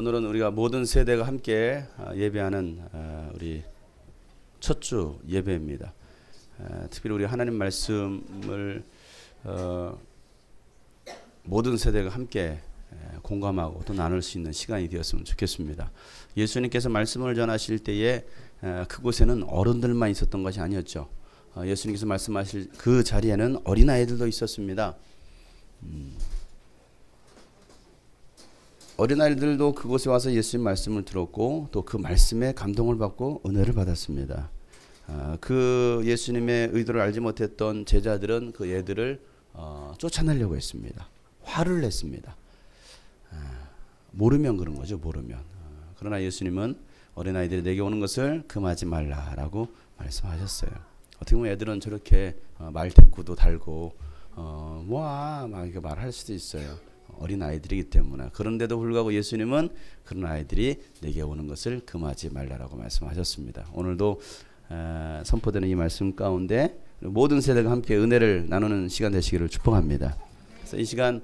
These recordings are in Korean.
오늘은 우리가 모든 세대가 함께 예배하는 우리 첫 주 예배입니다. 특별히 우리 하나님 말씀을 모든 세대가 함께 공감하고 또 나눌 수 있는 시간이 되었으면 좋겠습니다. 예수님께서 말씀을 전하실 때에 그곳에는 어른들만 있었던 것이 아니었죠. 예수님께서 말씀하실 그 자리에는 어린아이들도 있었습니다. 어린아이들도 그곳에 와서 예수님 말씀을 들었고 또 그 말씀에 감동을 받고 은혜를 받았습니다. 그 예수님의 의도를 알지 못했던 제자들은 그 애들을 쫓아내려고 했습니다. 화를 냈습니다. 모르면 그런 거죠. 모르면. 그러나 예수님은 어린아이들이 내게 오는 것을 금하지 말라라고 말씀하셨어요. 어떻게 보면 애들은 저렇게 말대꾸도 달고 뭐야 막 이렇게 말할 수도 있어요. 어린 아이들이기 때문에. 그런데도 불구하고 예수님은 그런 아이들이 내게 오는 것을 금하지 말라라고 말씀하셨습니다. 오늘도 선포되는 이 말씀 가운데 모든 세대가 함께 은혜를 나누는 시간 되시기를 축복합니다. 그래서 이 시간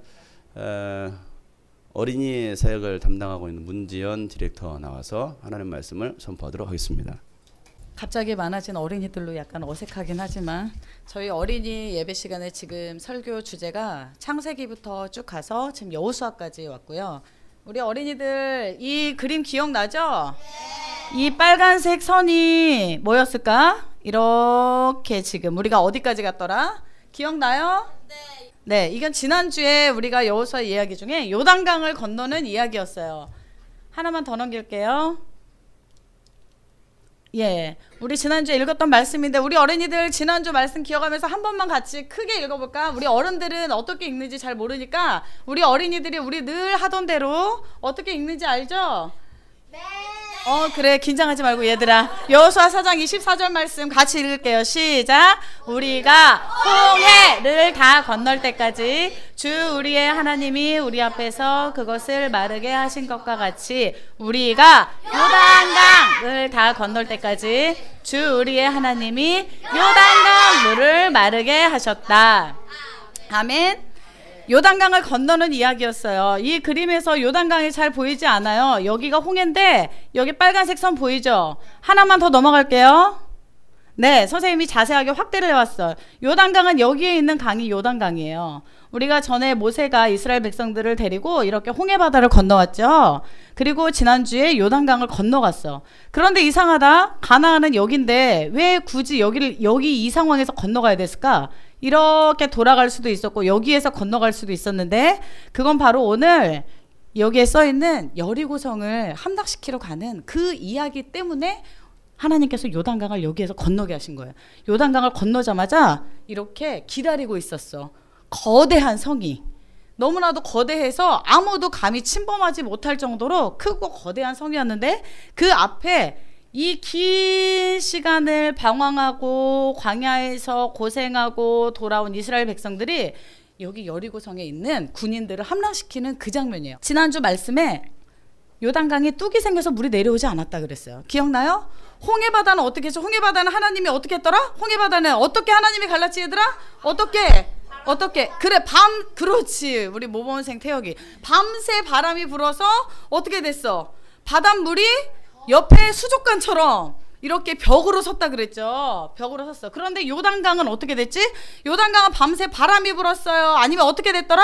어린이 사역을 담당하고 있는 문지연 디렉터 나와서 하나님 말씀을 선포하도록 하겠습니다. 갑자기 많아진 어린이들로 약간 어색하긴 하지만 저희 어린이 예배 시간에 지금 설교 주제가 창세기부터 쭉 가서 지금 여호수아까지 왔고요. 우리 어린이들 이 그림 기억나죠? 네. 이 빨간색 선이 뭐였을까? 이렇게 지금 우리가 어디까지 갔더라? 기억나요? 네. 네, 이건 지난주에 우리가 여호수아 이야기 중에 요단강을 건너는 이야기였어요. 하나만 더 넘길게요. 예, 우리 지난주에 읽었던 말씀인데 우리 어린이들 지난주 말씀 기억하면서 한 번만 같이 크게 읽어볼까? 우리 어른들은 어떻게 읽는지 잘 모르니까 우리 어린이들이 우리 늘 하던 대로 어떻게 읽는지 알죠? 네. 그래, 긴장하지 말고 얘들아. 여호수아 4장 24절 말씀 같이 읽을게요. 시작. 우리가 홍해를 다 건널 때까지 주 우리의 하나님이 우리 앞에서 그것을 마르게 하신 것과 같이 우리가 요단강을 다 건널 때까지 주 우리의 하나님이 요단강 물을 마르게 하셨다. 아멘. 요단강을 건너는 이야기였어요. 이 그림에서 요단강이 잘 보이지 않아요. 여기가 홍해인데 여기 빨간색 선 보이죠? 하나만 더 넘어갈게요. 네, 선생님이 자세하게 확대를 해왔어요. 요단강은 여기에 있는 강이 요단강이에요. 우리가 전에 모세가 이스라엘 백성들을 데리고 이렇게 홍해바다를 건너왔죠. 그리고 지난주에 요단강을 건너갔어. 그런데 이상하다. 가나안은 여긴데 왜 굳이 여기 이 상황에서 건너가야 됐을까? 이렇게 돌아갈 수도 있었고 여기에서 건너갈 수도 있었는데 그건 바로 오늘 여기에 써있는 여리고성을 함락시키러 가는 그 이야기 때문에 하나님께서 요단강을 여기에서 건너게 하신 거예요. 요단강을 건너자마자 이렇게 기다리고 있었어. 거대한 성이. 너무나도 거대해서 아무도 감히 침범하지 못할 정도로 크고 거대한 성이었는데 그 앞에 이 긴 시간을 방황하고 광야에서 고생하고 돌아온 이스라엘 백성들이 여기 여리고성에 있는 군인들을 함락시키는 그 장면이에요. 지난주 말씀에 요단강에 뚝이 생겨서 물이 내려오지 않았다 그랬어요. 기억나요? 홍해바다는 어떻게 했죠? 홍해바다는 하나님이 어떻게 했더라? 홍해바다는 어떻게 하나님이 갈랐지 얘들아? 어떻게? 그래, 그렇지. 우리 모범생 태혁이. 밤새 바람이 불어서 어떻게 됐어? 바닷물이 옆에 수족관처럼 이렇게 벽으로 섰다 그랬죠. 벽으로 섰어. 그런데 요단강은 어떻게 됐지? 요단강은 밤새 바람이 불었어요. 아니면 어떻게 됐더라?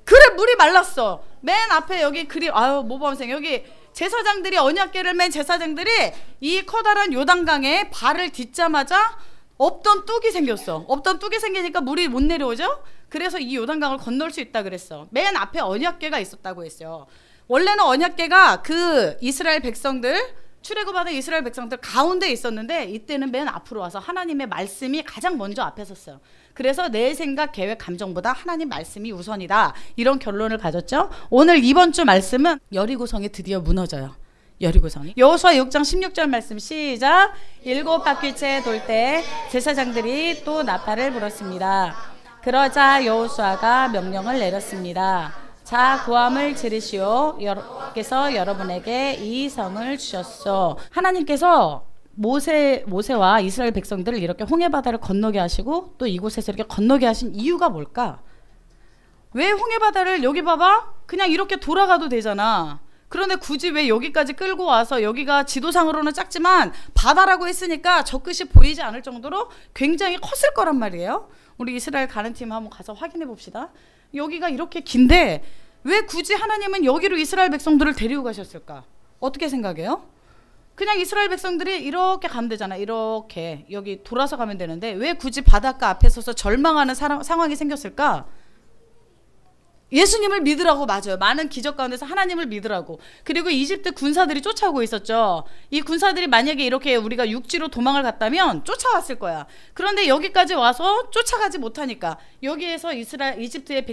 그래, 물이 말랐어. 맨 앞에 여기 그림, 모범생 여기 제사장들이 언약궤를 맨 제사장들이 이 커다란 요단강에 발을 딛자마자 없던 뚝이 생겼어. 없던 뚝이 생기니까 물이 못 내려오죠. 그래서 이 요단강을 건널 수 있다 그랬어. 맨 앞에 언약궤가 있었다고 했어요. 원래는 언약궤가 그 이스라엘 백성들, 출애굽하는 이스라엘 백성들 가운데 있었는데 이때는 맨 앞으로 와서 하나님의 말씀이 가장 먼저 앞에 섰어요. 그래서 내 생각, 계획, 감정보다 하나님 말씀이 우선이다. 이런 결론을 가졌죠. 오늘 이번 주 말씀은 여리고성이 드디어 무너져요. 여리고성이. 여호수아 6장 16절 말씀 시작. 7바퀴째 돌 때 제사장들이 또 나팔을 불었습니다. 그러자 여호수아가 명령을 내렸습니다. 자, 고함을 지르시오. 여호와께서 여러분에게 이 성을 주셨소. 하나님께서 모세와 이스라엘 백성들을 이렇게 홍해바다를 건너게 하시고 또 이곳에서 이렇게 건너게 하신 이유가 뭘까? 왜 홍해바다를 여기 봐봐? 그냥 이렇게 돌아가도 되잖아. 그런데 굳이 왜 여기까지 끌고 와서, 여기가 지도상으로는 작지만 바다라고 했으니까 저 끝이 보이지 않을 정도로 굉장히 컸을 거란 말이에요. 우리 이스라엘 가는 팀 한번 가서 확인해 봅시다. 여기가 이렇게 긴데 왜 굳이 하나님은 여기로 이스라엘 백성들을 데리고 가셨을까? 어떻게 생각해요? 그냥 이스라엘 백성들이 이렇게 가면 되잖아. 이렇게 여기 돌아서 가면 되는데 왜 굳이 바닷가 앞에 서서 절망하는 상황이 생겼을까? 예수님을 믿으라고. 맞아요. 많은 기적 가운데서 하나님을 믿으라고. 그리고 이집트 군사들이 쫓아오고 있었죠. 이 군사들이 만약에 이렇게 우리가 육지로 도망을 갔다면 쫓아왔을 거야. 그런데 여기까지 와서 쫓아가지 못하니까 여기에서 이집트의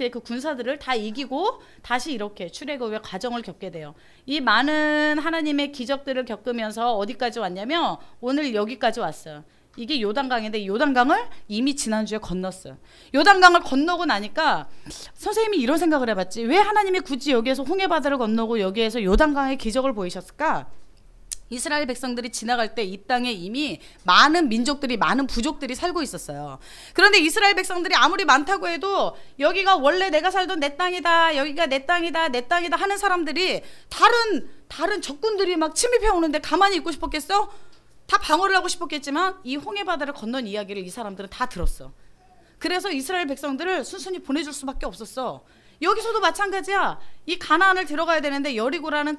그 군사들을 다 이기고 다시 이렇게 출애굽의 과정을 겪게 돼요. 이 많은 하나님의 기적들을 겪으면서 어디까지 왔냐면 오늘 여기까지 왔어요. 이게 요단강인데 요단강을 이미 지난주에 건넜어요. 요단강을 건너고 나니까 선생님이 이런 생각을 해봤지. 왜 하나님이 굳이 여기에서 홍해바다를 건너고 여기에서 요단강의 기적을 보이셨을까? 이스라엘 백성들이 지나갈 때 이 땅에 이미 많은 민족들이, 많은 부족들이 살고 있었어요. 그런데 이스라엘 백성들이 아무리 많다고 해도 여기가 원래 내가 살던 내 땅이다, 여기가 내 땅이다, 내 땅이다 하는 사람들이 다른 적군들이 막 침입해 오는데 가만히 있고 싶었겠어? 다 방어를 하고 싶었겠지만 이 홍해바다를 건넌 이야기를 이 사람들은 다 들었어. 그래서 이스라엘 백성들을 순순히 보내줄 수밖에 없었어. 여기서도 마찬가지야. 이 가나안을 들어가야 되는데 여리고라는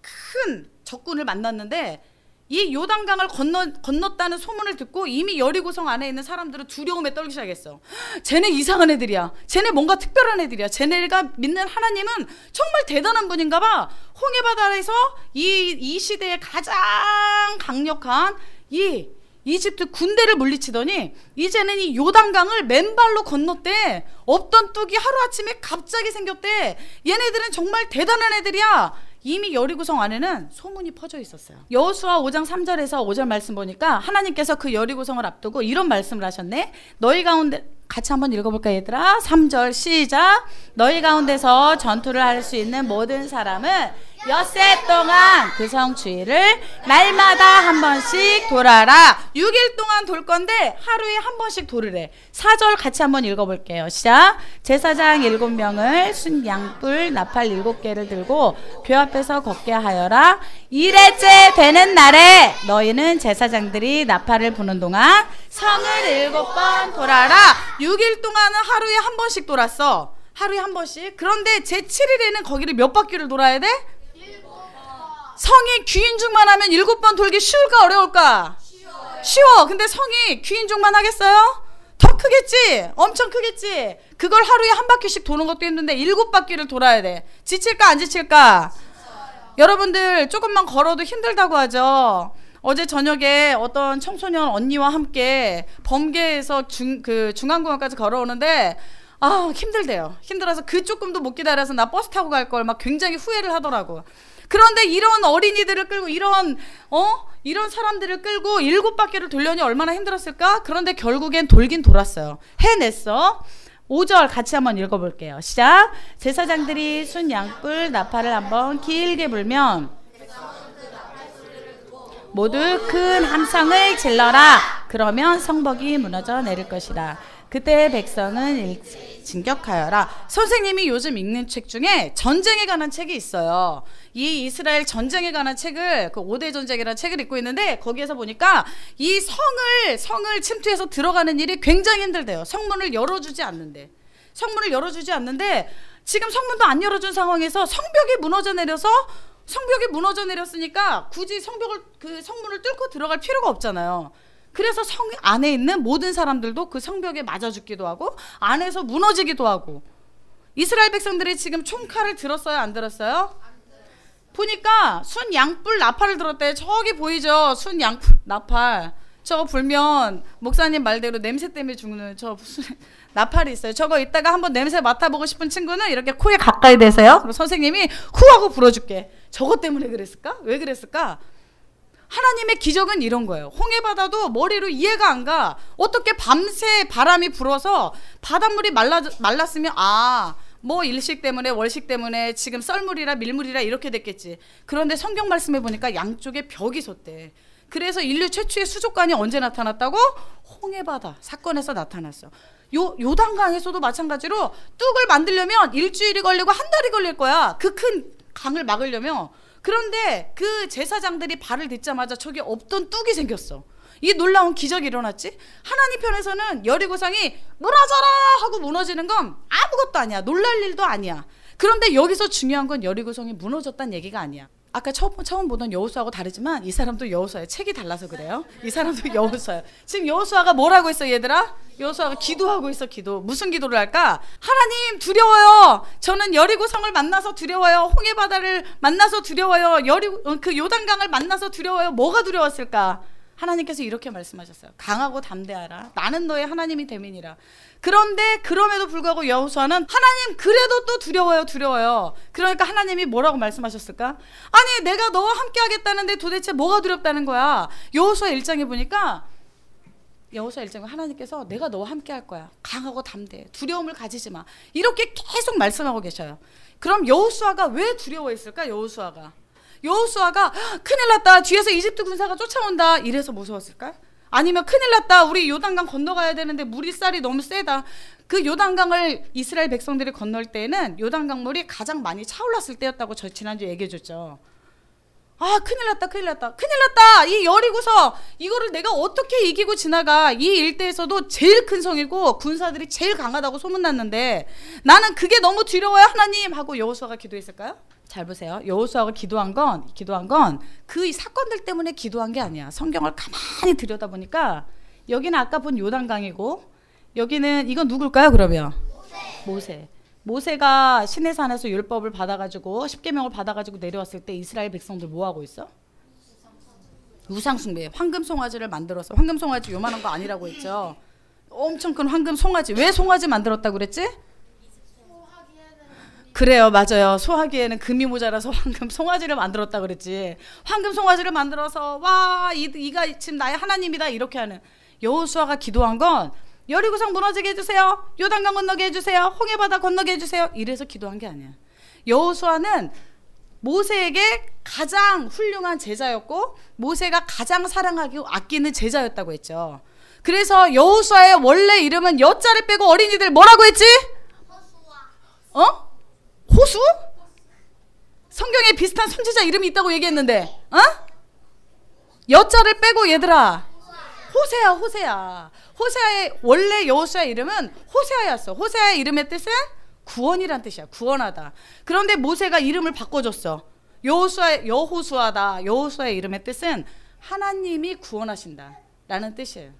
큰 적군을 만났는데 이 요단강을 건넜다는 소문을 듣고 이미 여리고성 안에 있는 사람들은 두려움에 떨기 시작했어. 쟤네 이상한 애들이야. 쟤네 뭔가 특별한 애들이야. 쟤네가 믿는 하나님은 정말 대단한 분인가 봐. 홍해바다에서 이 시대에 가장 강력한 이 이집트 군대를 물리치더니 이제는 이 요단강을 맨발로 건넜대. 없던 뚝이 하루아침에 갑자기 생겼대. 얘네들은 정말 대단한 애들이야. 이미 여리고성 안에는 소문이 퍼져 있었어요. 여호수아 5장 3절에서 5절 말씀 보니까 하나님께서 그 여리고성을 앞두고 이런 말씀을 하셨네. 너희 가운데 같이 한번 읽어볼까 얘들아? 3절 시작. 너희 가운데서 전투를 할 수 있는 모든 사람은 엿새 동안 그 성 주위를 날마다 한 번씩 돌아라. 6일 동안 돌 건데 하루에 한 번씩 돌으래. 4절 같이 한번 읽어볼게요. 시작. 제사장 7명을 순 양뿔 나팔 7개를 들고 교 앞에서 걷게 하여라. 1회째 되는 날에 너희는 제사장들이 나팔을 부는 동안 성을 7번 돌아라. 6일 동안은 하루에 한 번씩 돌았어. 하루에 한 번씩. 그런데 제7일에는 거기를 몇 바퀴를 돌아야 돼? 성이 귀인중만 하면 7번 돌기 쉬울까 어려울까? 쉬워. 근데 성이 귀인중만 하겠어요? 더 크겠지? 엄청 크겠지? 그걸 하루에 한 바퀴씩 도는 것도 힘든데 7바퀴를 돌아야 돼. 지칠까 안 지칠까? 여러분들 조금만 걸어도 힘들다고 하죠. 어제 저녁에 어떤 청소년 언니와 함께 범계에서 중앙공원까지 걸어오는데 힘들대요. 힘들어서 그 조금도 못 기다려서 나 버스 타고 갈 걸 막 굉장히 후회를 하더라고. 그런데 이런 어린이들을 끌고 이런 사람들을 끌고 7바퀴를 돌려니 얼마나 힘들었을까? 그런데 결국엔 돌긴 돌았어요. 해냈어. 5절 같이 한번 읽어볼게요. 시작. 제사장들이 순 양뿔 나팔을 한번 길게 불면 모두 큰 함성을 질러라. 그러면 성벽이 무너져 내릴 것이다. 그때 백성은 진격하여라. 선생님이 요즘 읽는 책 중에 전쟁에 관한 책이 있어요. 이 이스라엘 전쟁에 관한 책을, 그 5대 전쟁이라는 책을 읽고 있는데 거기에서 보니까 이 성을 침투해서 들어가는 일이 굉장히 힘들대요. 성문을 열어주지 않는데 지금 성문도 안 열어준 상황에서 성벽이 무너져 내렸으니까 굳이 성문을 뚫고 들어갈 필요가 없잖아요. 그래서 성 안에 있는 모든 사람들도 그 성벽에 맞아 죽기도 하고 안에서 무너지기도 하고. 이스라엘 백성들이 지금 총칼을 들었어요, 안 들었어요? 보니까 순 양뿔 나팔을 들었대. 저기 보이죠? 순 양뿔 나팔. 저거 불면 목사님 말대로 냄새 때문에 죽는 저 무슨 나팔이 있어요. 저거 이따가 한번 냄새 맡아보고 싶은 친구는 이렇게 코에 가까이 대세요. 그럼 선생님이 후하고 불어줄게. 저것 때문에 그랬을까? 왜 그랬을까? 하나님의 기적은 이런 거예요. 홍해바다도 머리로 이해가 안 가. 어떻게 밤새 바람이 불어서 바닷물이 말랐으면 뭐 일식 때문에 월식 때문에 지금 썰물이라 밀물이라 이렇게 됐겠지. 그런데 성경 말씀에 보니까 양쪽에 벽이 섰대. 그래서 인류 최초의 수족관이 언제 나타났다고? 홍해바다 사건에서 나타났어. 요단강에서도 마찬가지로 뚝을 만들려면 일주일이 걸리고 한 달이 걸릴 거야. 그 큰 강을 막으려면. 그런데 그 제사장들이 발을 딛자마자 저기 없던 뚝이 생겼어. 이 놀라운 기적이 일어났지. 하나님 편에서는 여리고성이 무너져라 하고 무너지는 건 아무것도 아니야. 놀랄 일도 아니야. 그런데 여기서 중요한 건 여리고성이 무너졌다는 얘기가 아니야. 아까 처음 보던 여호수아하고 다르지만 이 사람도 여호수아예요. 책이 달라서 그래요. 이 사람도 여호수아예요. 지금 여호수아가 뭘 하고 있어 얘들아? 여호수아가 기도하고 있어. 기도. 무슨 기도를 할까? 하나님 두려워요. 저는 여리고성을 만나서 두려워요. 홍해바다를 만나서 두려워요. 그 요단강을 만나서 두려워요. 뭐가 두려웠을까? 하나님께서 이렇게 말씀하셨어요. 강하고 담대하라. 나는 너의 하나님이 됨이니라. 그런데 그럼에도 불구하고 여호수아는 하나님 그래도 또 두려워요. 그러니까 하나님이 뭐라고 말씀하셨을까? 아니 내가 너와 함께 하겠다는데 도대체 뭐가 두렵다는 거야? 여호수아 1장에 보니까 여호수아 1장에 하나님께서 내가 너와 함께 할 거야. 강하고 담대해. 두려움을 가지지 마. 이렇게 계속 말씀하고 계셔요. 그럼 여호수아가 왜 두려워했을까? 여호수아가 큰일 났다. 뒤에서 이집트 군사가 쫓아온다. 이래서 무서웠을까? 아니면 큰일 났다. 우리 요단강 건너가야 되는데 물살이 너무 세다. 그 요단강을 이스라엘 백성들이 건널 때에는 요단강물이 가장 많이 차올랐을 때였다고 저 지난주에 얘기해 줬죠. 아 큰일 났다. 이 여리고성 이거를 내가 어떻게 이기고 지나가. 이 일대에서도 제일 큰 성이고 군사들이 제일 강하다고 소문났는데 나는 그게 너무 두려워요 하나님 하고 여호수아가 기도했을까요? 잘 보세요. 여호수아가 기도한 건 그 사건들 때문에 기도한 게 아니야. 성경을 가만히 들여다보니까 여기는 아까 본 요단강이고 여기는 이건 누굴까요 그러면? 모세가 시내산에서 율법을 받아가지고 십계명을 받아가지고 내려왔을 때 이스라엘 백성들 뭐 하고 있어? 우상 숭배. 황금 송아지를 만들어서 황금 송아지 요만한 거 아니라고 했죠. 엄청 큰 황금 송아지. 왜 송아지 만들었다고 그랬지? 그래요, 맞아요. 소화기에는 금이 모자라서 황금 송아지를 만들었다 그랬지. 황금 송아지를 만들어서 와 이가 지금 나의 하나님이다 이렇게 하는. 여호수아가 기도한 건 여리고성 무너지게 해주세요. 요단강 건너게 해주세요. 홍해바다 건너게 해주세요. 이래서 기도한 게 아니야. 여호수아는 모세에게 가장 훌륭한 제자였고 모세가 가장 사랑하고 아끼는 제자였다고 했죠. 그래서 여호수아의 원래 이름은 여자를 빼고 어린이들 뭐라고 했지? 호수? 성경에 비슷한 선지자 이름이 있다고 얘기했는데 여자를 빼고 얘들아 호세아의 원래 여호수아의 이름은 호세아였어. 호세아의 이름의 뜻은 구원이란 뜻이야. 구원하다. 그런데 모세가 이름을 바꿔줬어. 여호수아다. 여호수아의 이름의 뜻은 하나님이 구원하신다 라는 뜻이에요.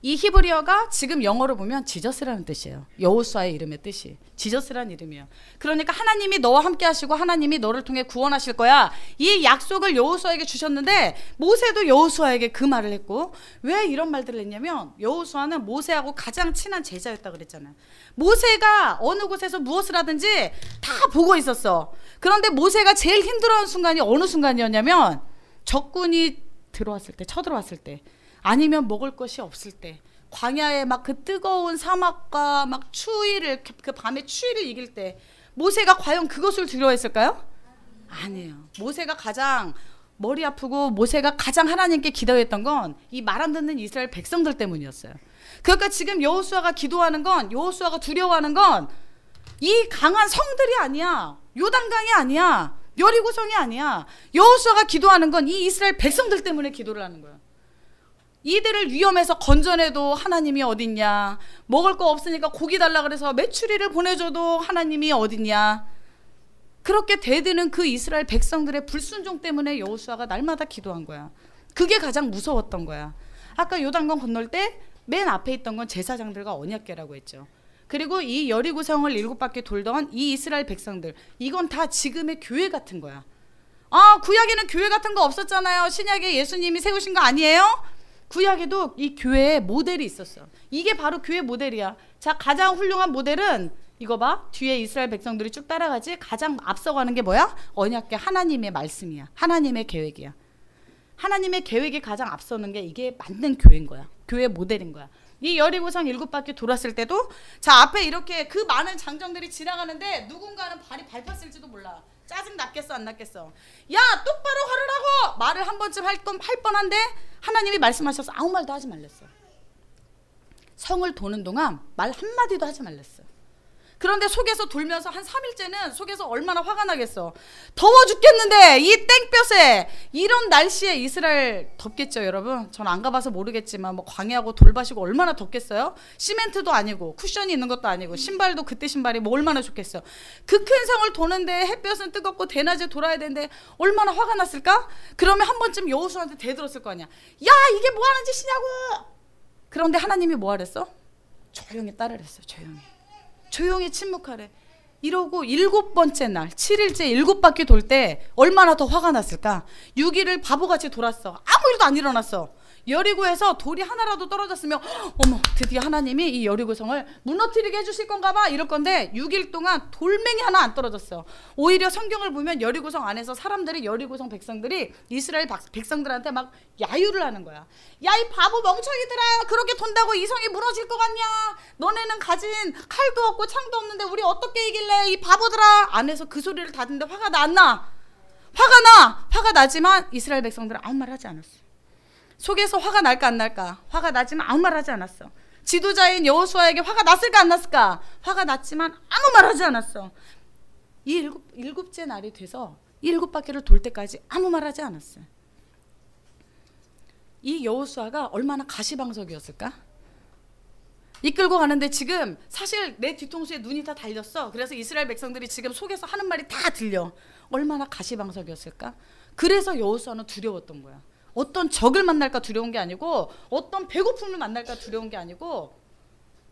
이 히브리어가 지금 영어로 보면 지저스라는 뜻이에요. 여호수아의 이름의 뜻이 지저스라는 이름이에요. 그러니까 하나님이 너와 함께 하시고 하나님이 너를 통해 구원하실 거야. 이 약속을 여호수아에게 주셨는데 모세도 여호수아에게 그 말을 했고 왜 이런 말들을 했냐면 여호수아는 모세하고 가장 친한 제자였다 그랬잖아요. 모세가 어느 곳에서 무엇을 하든지 다 보고 있었어. 그런데 모세가 제일 힘들어하는 순간이 어느 순간이었냐면 적군이 쳐들어왔을 때 아니면 먹을 것이 없을 때 광야에 막 그 뜨거운 사막과 막 추위를 그 밤의 추위를 이길 때 모세가 과연 그것을 두려워했을까요? 아니에요. 모세가 가장 머리 아프고 모세가 가장 하나님께 기도했던 건 이 말 안 듣는 이스라엘 백성들 때문이었어요. 그러니까 지금 여호수아가 기도하는 건 여호수아가 두려워하는 건 이 강한 성들이 아니야. 요단강이 아니야. 여리고성이 아니야. 여호수아가 기도하는 건 이 이스라엘 백성들 때문에 기도를 하는 거야. 이들을 위험해서 건져내도 하나님이 어딨냐. 먹을 거 없으니까 고기 달라 그래서 메추리를 보내줘도 하나님이 어딨냐. 그렇게 대드는 그 이스라엘 백성들의 불순종 때문에 여호수아가 날마다 기도한 거야. 그게 가장 무서웠던 거야. 아까 요단강 건널 때 맨 앞에 있던 건 제사장들과 언약궤라고 했죠. 그리고 이 여리고성을 7바퀴 돌던 이 이스라엘 백성들, 이건 다 지금의 교회 같은 거야. 구약에는 교회 같은 거 없었잖아요. 신약에 예수님이 세우신 거 아니에요? 구약에도 이 교회에 모델이 있었어. 이게 바로 교회 모델이야. 자, 가장 훌륭한 모델은 이거 봐. 뒤에 이스라엘 백성들이 쭉 따라가지. 가장 앞서가는 게 뭐야? 언약궤 하나님의 말씀이야. 하나님의 계획이야. 하나님의 계획이 가장 앞서는 게 이게 맞는 교회인 거야. 교회 모델인 거야. 이 여리고성 7바퀴 돌았을 때도 자 앞에 이렇게 그 많은 장정들이 지나가는데 누군가는 발이 밟혔을지도 몰라. 짜증 났겠어 안 났겠어? 야 똑바로 걸으라고 말을 한 번쯤 할 뻔한데 하나님이 말씀하셔서 아무 말도 하지 말랬어. 성을 도는 동안 말 한마디도 하지 말랬어. 그런데 속에서 돌면서 한 3일째는 속에서 얼마나 화가 나겠어. 더워 죽겠는데 이 땡볕에 이런 날씨에 이스라엘 덥겠죠 여러분. 전 안 가봐서 모르겠지만 뭐 광야하고 돌밭이고 얼마나 덥겠어요. 시멘트도 아니고 쿠션이 있는 것도 아니고 신발도 그때 신발이 뭐 얼마나 좋겠어요. 그 큰 성을 도는데 햇볕은 뜨겁고 대낮에 돌아야 되는데 얼마나 화가 났을까. 그러면 한 번쯤 여호수아한테 대들었을 거 아니야. 야 이게 뭐 하는 짓이냐고. 그런데 하나님이 뭐 하랬어? 조용히 따르랬어요. 조용히 침묵하래. 이러고 7번째 날 7일째 7바퀴 돌 때 얼마나 더 화가 났을까. 6일을 바보같이 돌았어. 아무 일도 안 일어났어. 여리고에서 돌이 하나라도 떨어졌으면 어머 드디어 하나님이 이 여리고성을 무너뜨리게 해주실 건가 봐 이럴 건데 6일 동안 돌멩이 하나 안 떨어졌어. 오히려 성경을 보면 여리고성 안에서 사람들이 여리고성 백성들이 이스라엘 백성들한테 막 야유를 하는 거야. 야 이 바보 멍청이들아 그렇게 돈다고 이 성이 무너질 것 같냐. 너네는 가진 칼도 없고 창도 없는데 우리 어떻게 이길래 이 바보들아. 안에서 그 소리를 다 듣는데 화가 안 나. 화가 나지만 이스라엘 백성들은 아무 말 하지 않았어. 속에서 화가 날까 안 날까. 화가 나지만 아무 말 하지 않았어. 지도자인 여호수아에게 화가 났을까 안 났을까. 화가 났지만 아무 말 하지 않았어. 이 일곱째 날이 돼서 7바퀴를 돌 때까지 아무 말 하지 않았어요. 이 여호수아가 얼마나 가시방석이었을까. 이끌고 가는데 지금 사실 내 뒤통수에 눈이 다 달렸어. 그래서 이스라엘 백성들이 지금 속에서 하는 말이 다 들려. 얼마나 가시방석이었을까. 그래서 여호수아는 두려웠던 거야. 어떤 적을 만날까 두려운 게 아니고 어떤 배고픔을 만날까 두려운 게 아니고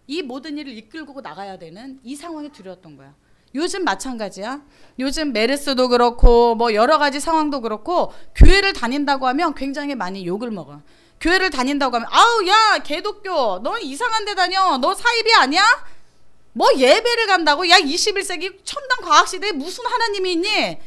이 모든 일을 이끌고 나가야 되는 이 상황이 두려웠던 거야. 요즘 마찬가지야. 요즘 메르스도 그렇고 뭐 여러 가지 상황도 그렇고 교회를 다닌다고 하면 굉장히 많이 욕을 먹어. 교회를 다닌다고 하면 아우 야 개독교 너 이상한 데 다녀. 너 사이비 아니야? 뭐 예배를 간다고? 야 21세기 첨단 과학시대에 무슨 하나님이 있니?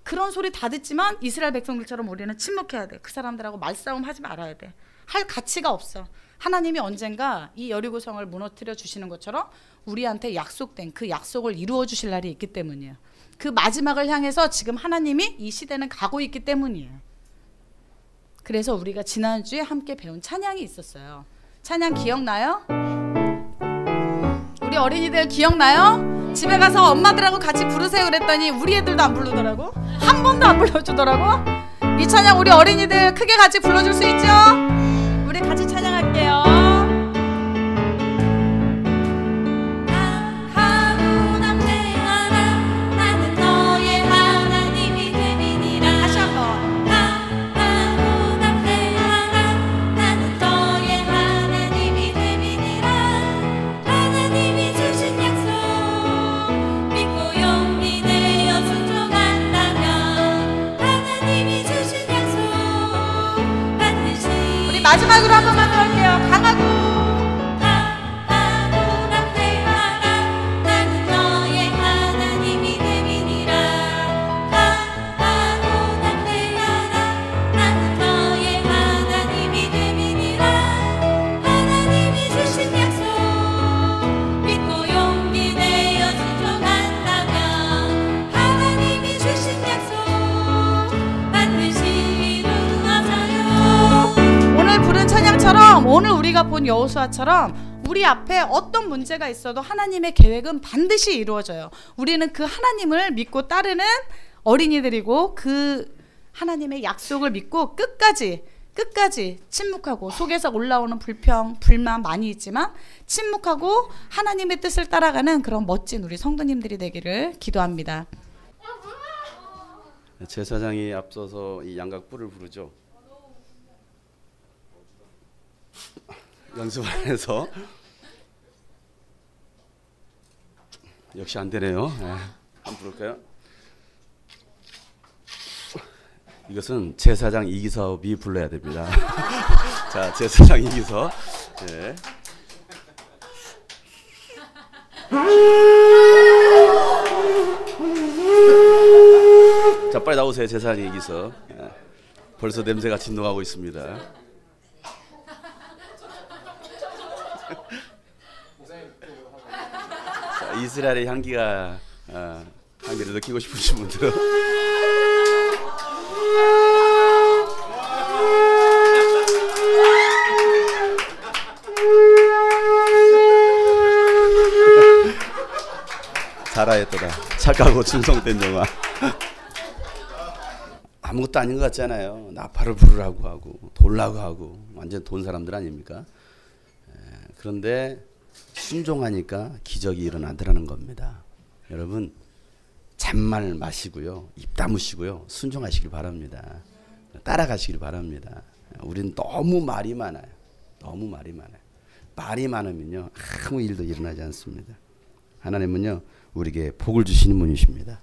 그런 소리 다 듣지만 이스라엘 백성들처럼 우리는 침묵해야 돼. 그 사람들하고 말싸움 하지 말아야 돼. 할 가치가 없어. 하나님이 언젠가 이 여리고성을 무너뜨려 주시는 것처럼 우리한테 약속된 그 약속을 이루어 주실 날이 있기 때문이에요. 그 마지막을 향해서 지금 하나님이 이 시대는 가고 있기 때문이에요. 그래서 우리가 지난주에 함께 배운 찬양이 있었어요. 찬양 기억나요? 우리 어린이들 기억나요? 집에 가서 엄마들하고 같이 부르세요 그랬더니 우리 애들도 안 부르더라고. 한 번도 안 불러주더라고. 이 찬양 우리 어린이들 크게 같이 불러줄 수 있죠? 우리 같이 찬양할게요. 마지막으로 한 번만 더 할게요. 강하고 나는 너의 하나님이 됨이니라. 강하고 담대하라 나는 너의 하나님이 됨이니라. 하나님이 주신 약속 믿고 용기 내어 순종한다면 하나님이 주신 약속 반드시 이루어져요. 오늘 부른 찬양처럼 오늘 우리가 본 여호수아처럼 우리 앞에 어떤 문제가 있어도 하나님의 계획은 반드시 이루어져요. 우리는 그 하나님을 믿고 따르는 어린이들이고 그 하나님의 약속을 믿고 끝까지 침묵하고 속에서 올라오는 불평, 불만 많이 있지만 침묵하고 하나님의 뜻을 따라가는 그런 멋진 우리 성도님들이 되기를 기도합니다. 제사장이 앞서서 이 양각부를 부르죠. 연습 안 해서 역시 안 되네요. 한번 부를까요? 이것은 제사장 이기섭이 불러야 됩니다. 자, 제사장 이기섭. 네. 자, 빨리 나오세요, 제사장 이기섭. 벌써 냄새가 진동하고 있습니다. 자, 이스라엘의 향기를 느끼고 싶으신 분들은 살아있더라. 착하고 충성된 영화. 아무것도 아닌 것 같잖아요. 나팔을 부르라고 하고 돌라고 하고 완전 돈 사람들 아닙니까? 그런데 순종하니까 기적이 일어나더라는 겁니다. 여러분 잔말 마시고요. 입 다무시고요. 순종하시길 바랍니다. 따라가시길 바랍니다. 우리는 너무 말이 많아요. 너무 말이 많아요. 말이 많으면요. 아무 일도 일어나지 않습니다. 하나님은요. 우리에게 복을 주시는 분이십니다.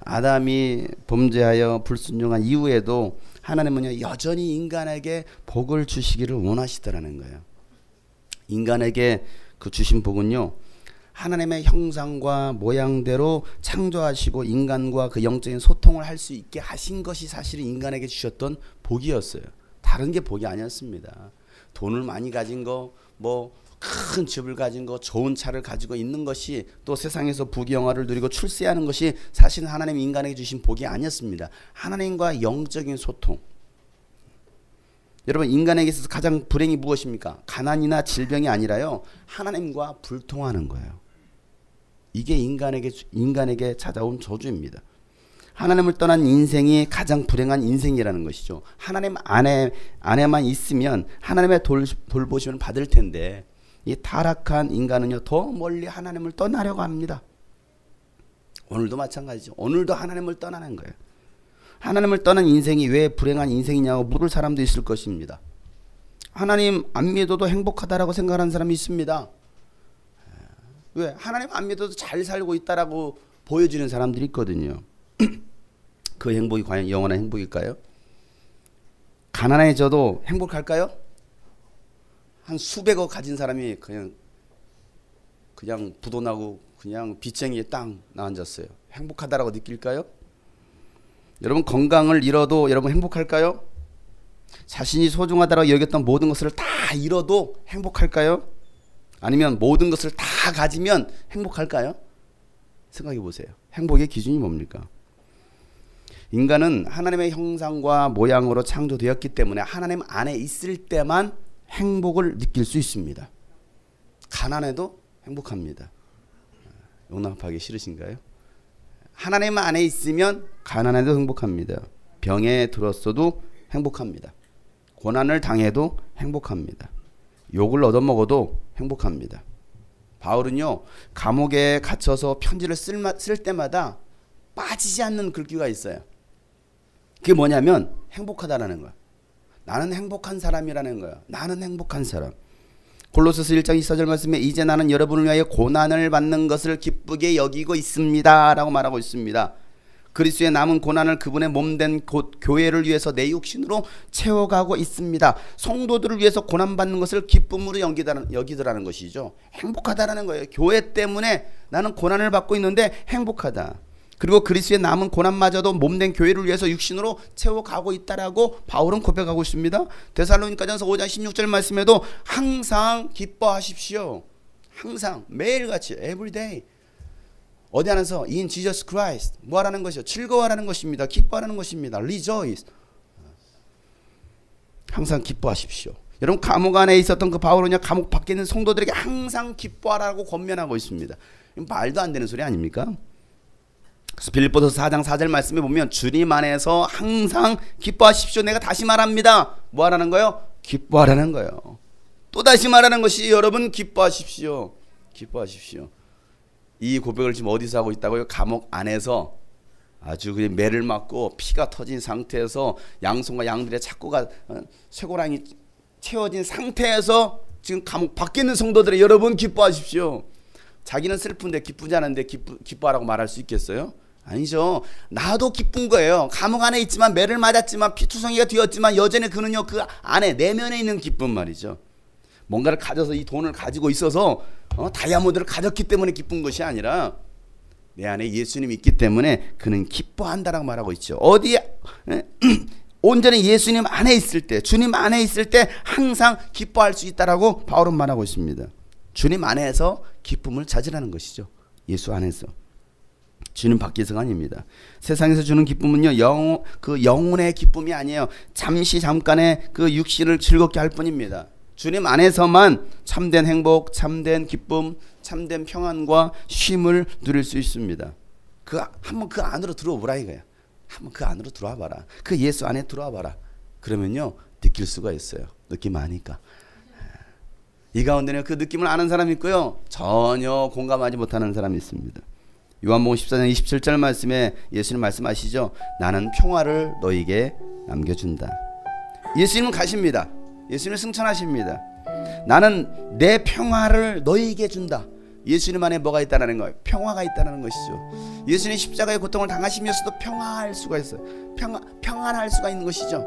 아담이 범죄하여 불순종한 이후에도 하나님은요. 여전히 인간에게 복을 주시기를 원하시더라는 거예요. 인간에게 그 주신 복은요. 하나님의 형상과 모양대로 창조하시고 인간과 그 영적인 소통을 할 수 있게 하신 것이 사실은 인간에게 주셨던 복이었어요. 다른 게 복이 아니었습니다. 돈을 많이 가진 거, 뭐 큰 집을 가진 거, 좋은 차를 가지고 있는 것이 또 세상에서 부귀영화를 누리고 출세하는 것이 사실은 하나님 인간에게 주신 복이 아니었습니다. 하나님과 영적인 소통. 여러분 인간에게 있어서 가장 불행이 무엇입니까? 가난이나 질병이 아니라요. 하나님과 불통하는 거예요. 이게 인간에게 찾아온 저주입니다. 하나님을 떠난 인생이 가장 불행한 인생이라는 것이죠. 하나님 안에만 있으면 하나님의 돌보심을 받을 텐데 이 타락한 인간은요 더 멀리 하나님을 떠나려고 합니다. 오늘도 마찬가지죠. 오늘도 하나님을 떠나는 거예요. 하나님을 떠난 인생이 왜 불행한 인생이냐고 물을 사람도 있을 것입니다. 하나님 안 믿어도 행복하다라고 생각하는 사람이 있습니다. 왜? 하나님 안 믿어도 잘 살고 있다라고 보여지는 사람들이 있거든요. 그 행복이 과연 영원한 행복일까요? 가난해져도 행복할까요? 한 수백억 가진 사람이 그냥 부도나고 그냥 빚쟁이에 딱 앉았어요. 행복하다라고 느낄까요? 여러분 건강을 잃어도 여러분 행복할까요? 자신이 소중하다고 여겼던 모든 것을 다 잃어도 행복할까요? 아니면 모든 것을 다 가지면 행복할까요? 생각해 보세요. 행복의 기준이 뭡니까? 인간은 하나님의 형상과 모양으로 창조되었기 때문에 하나님 안에 있을 때만 행복을 느낄 수 있습니다. 가난해도 행복합니다. 용납하기 싫으신가요? 하나님 안에 있으면 가난해도 행복합니다. 병에 들었어도 행복합니다. 고난을 당해도 행복합니다. 욕을 얻어먹어도 행복합니다. 바울은요 감옥에 갇혀서 편지를 쓸 때마다 빠지지 않는 글귀가 있어요. 그게 뭐냐면 행복하다라는 거야. 나는 행복한 사람이라는 거야. 나는 행복한 사람. 골로새서 1장 24절 말씀에 이제 나는 여러분을 위하여 고난을 받는 것을 기쁘게 여기고 있습니다 라고 말하고 있습니다. 그리스도의 남은 고난을 그분의 몸된 곧 교회를 위해서 내 육신으로 채워가고 있습니다. 성도들을 위해서 고난받는 것을 기쁨으로 여기더라는 것이죠. 행복하다라는 거예요. 교회 때문에 나는 고난을 받고 있는데 행복하다. 그리고 그리스도의 남은 고난마저도 몸된 교회를 위해서 육신으로 채워가고 있다라고 바울은 고백하고 있습니다. 데살로니가전서 5장 16절 말씀에도 항상 기뻐하십시오. 항상 매일같이 everyday. 어디 안에서 in Jesus Christ 뭐하라는 것이요? 즐거워하라는 것입니다. 기뻐하라는 것입니다. rejoice. 항상 기뻐하십시오. 여러분 감옥 안에 있었던 그 바울은요 감옥 밖에 있는 성도들에게 항상 기뻐하라고 권면하고 있습니다. 말도 안 되는 소리 아닙니까? 그래서 빌립보서 4장 4절 말씀에 보면 주님 안에서 항상 기뻐하십시오. 내가 다시 말합니다. 뭐 하라는 거예요? 기뻐하라는 거예요. 또 다시 말하는 것이 여러분 기뻐하십시오. 기뻐하십시오. 이 고백을 지금 어디서 하고 있다고요? 감옥 안에서 아주 그냥 매를 맞고 피가 터진 상태에서 양손과 양들의 착고가 쇠고랑이 채워진 상태에서 지금 감옥 밖에 있는 성도들의 여러분 기뻐하십시오. 자기는 슬픈데 기쁘지 않은데 기뻐하라고 말할 수 있겠어요? 아니죠. 나도 기쁜 거예요. 감옥 안에 있지만 매를 맞았지만 피투성이가 되었지만 여전히 그는요 그 안에 내면에 있는 기쁨 말이죠. 뭔가를 가져서 이 돈을 가지고 있어서 다이아몬드를 가졌기 때문에 기쁜 것이 아니라 내 안에 예수님이 있기 때문에 그는 기뻐한다라고 말하고 있죠. 어디에 온전히 예수님 안에 있을 때 주님 안에 있을 때 항상 기뻐할 수 있다라고 바울은 말하고 있습니다. 주님 안에서 기쁨을 찾으라는 것이죠. 예수 안에서. 주님 밖에서가 아닙니다. 세상에서 주는 기쁨은요 그 영혼의 기쁨이 아니에요. 잠깐의 그 육신을 즐겁게 할 뿐입니다. 주님 안에서만 참된 행복, 참된 기쁨, 참된 평안과 쉼을 누릴 수 있습니다. 한번 그 안으로 들어와 보라 이거야. 한번 그 안으로 들어와 봐라. 그 예수 안에 들어와 봐라. 그러면요 느낄 수가 있어요. 느낌 아니까. 이 가운데는 그 느낌을 아는 사람이 있고요, 전혀 공감하지 못하는 사람이 있습니다. 요한복음 14장 27절 말씀에 예수님 말씀하시죠. 나는 평화를 너에게 남겨준다. 예수님은 가십니다. 예수님은 승천하십니다. 나는 내 평화를 너에게 준다. 예수님 안에 뭐가 있다는 거예요? 평화가 있다는 것이죠. 예수님 십자가의 고통을 당하시면서도 평화할 수가 있어요. 평안할 수가 있는 것이죠.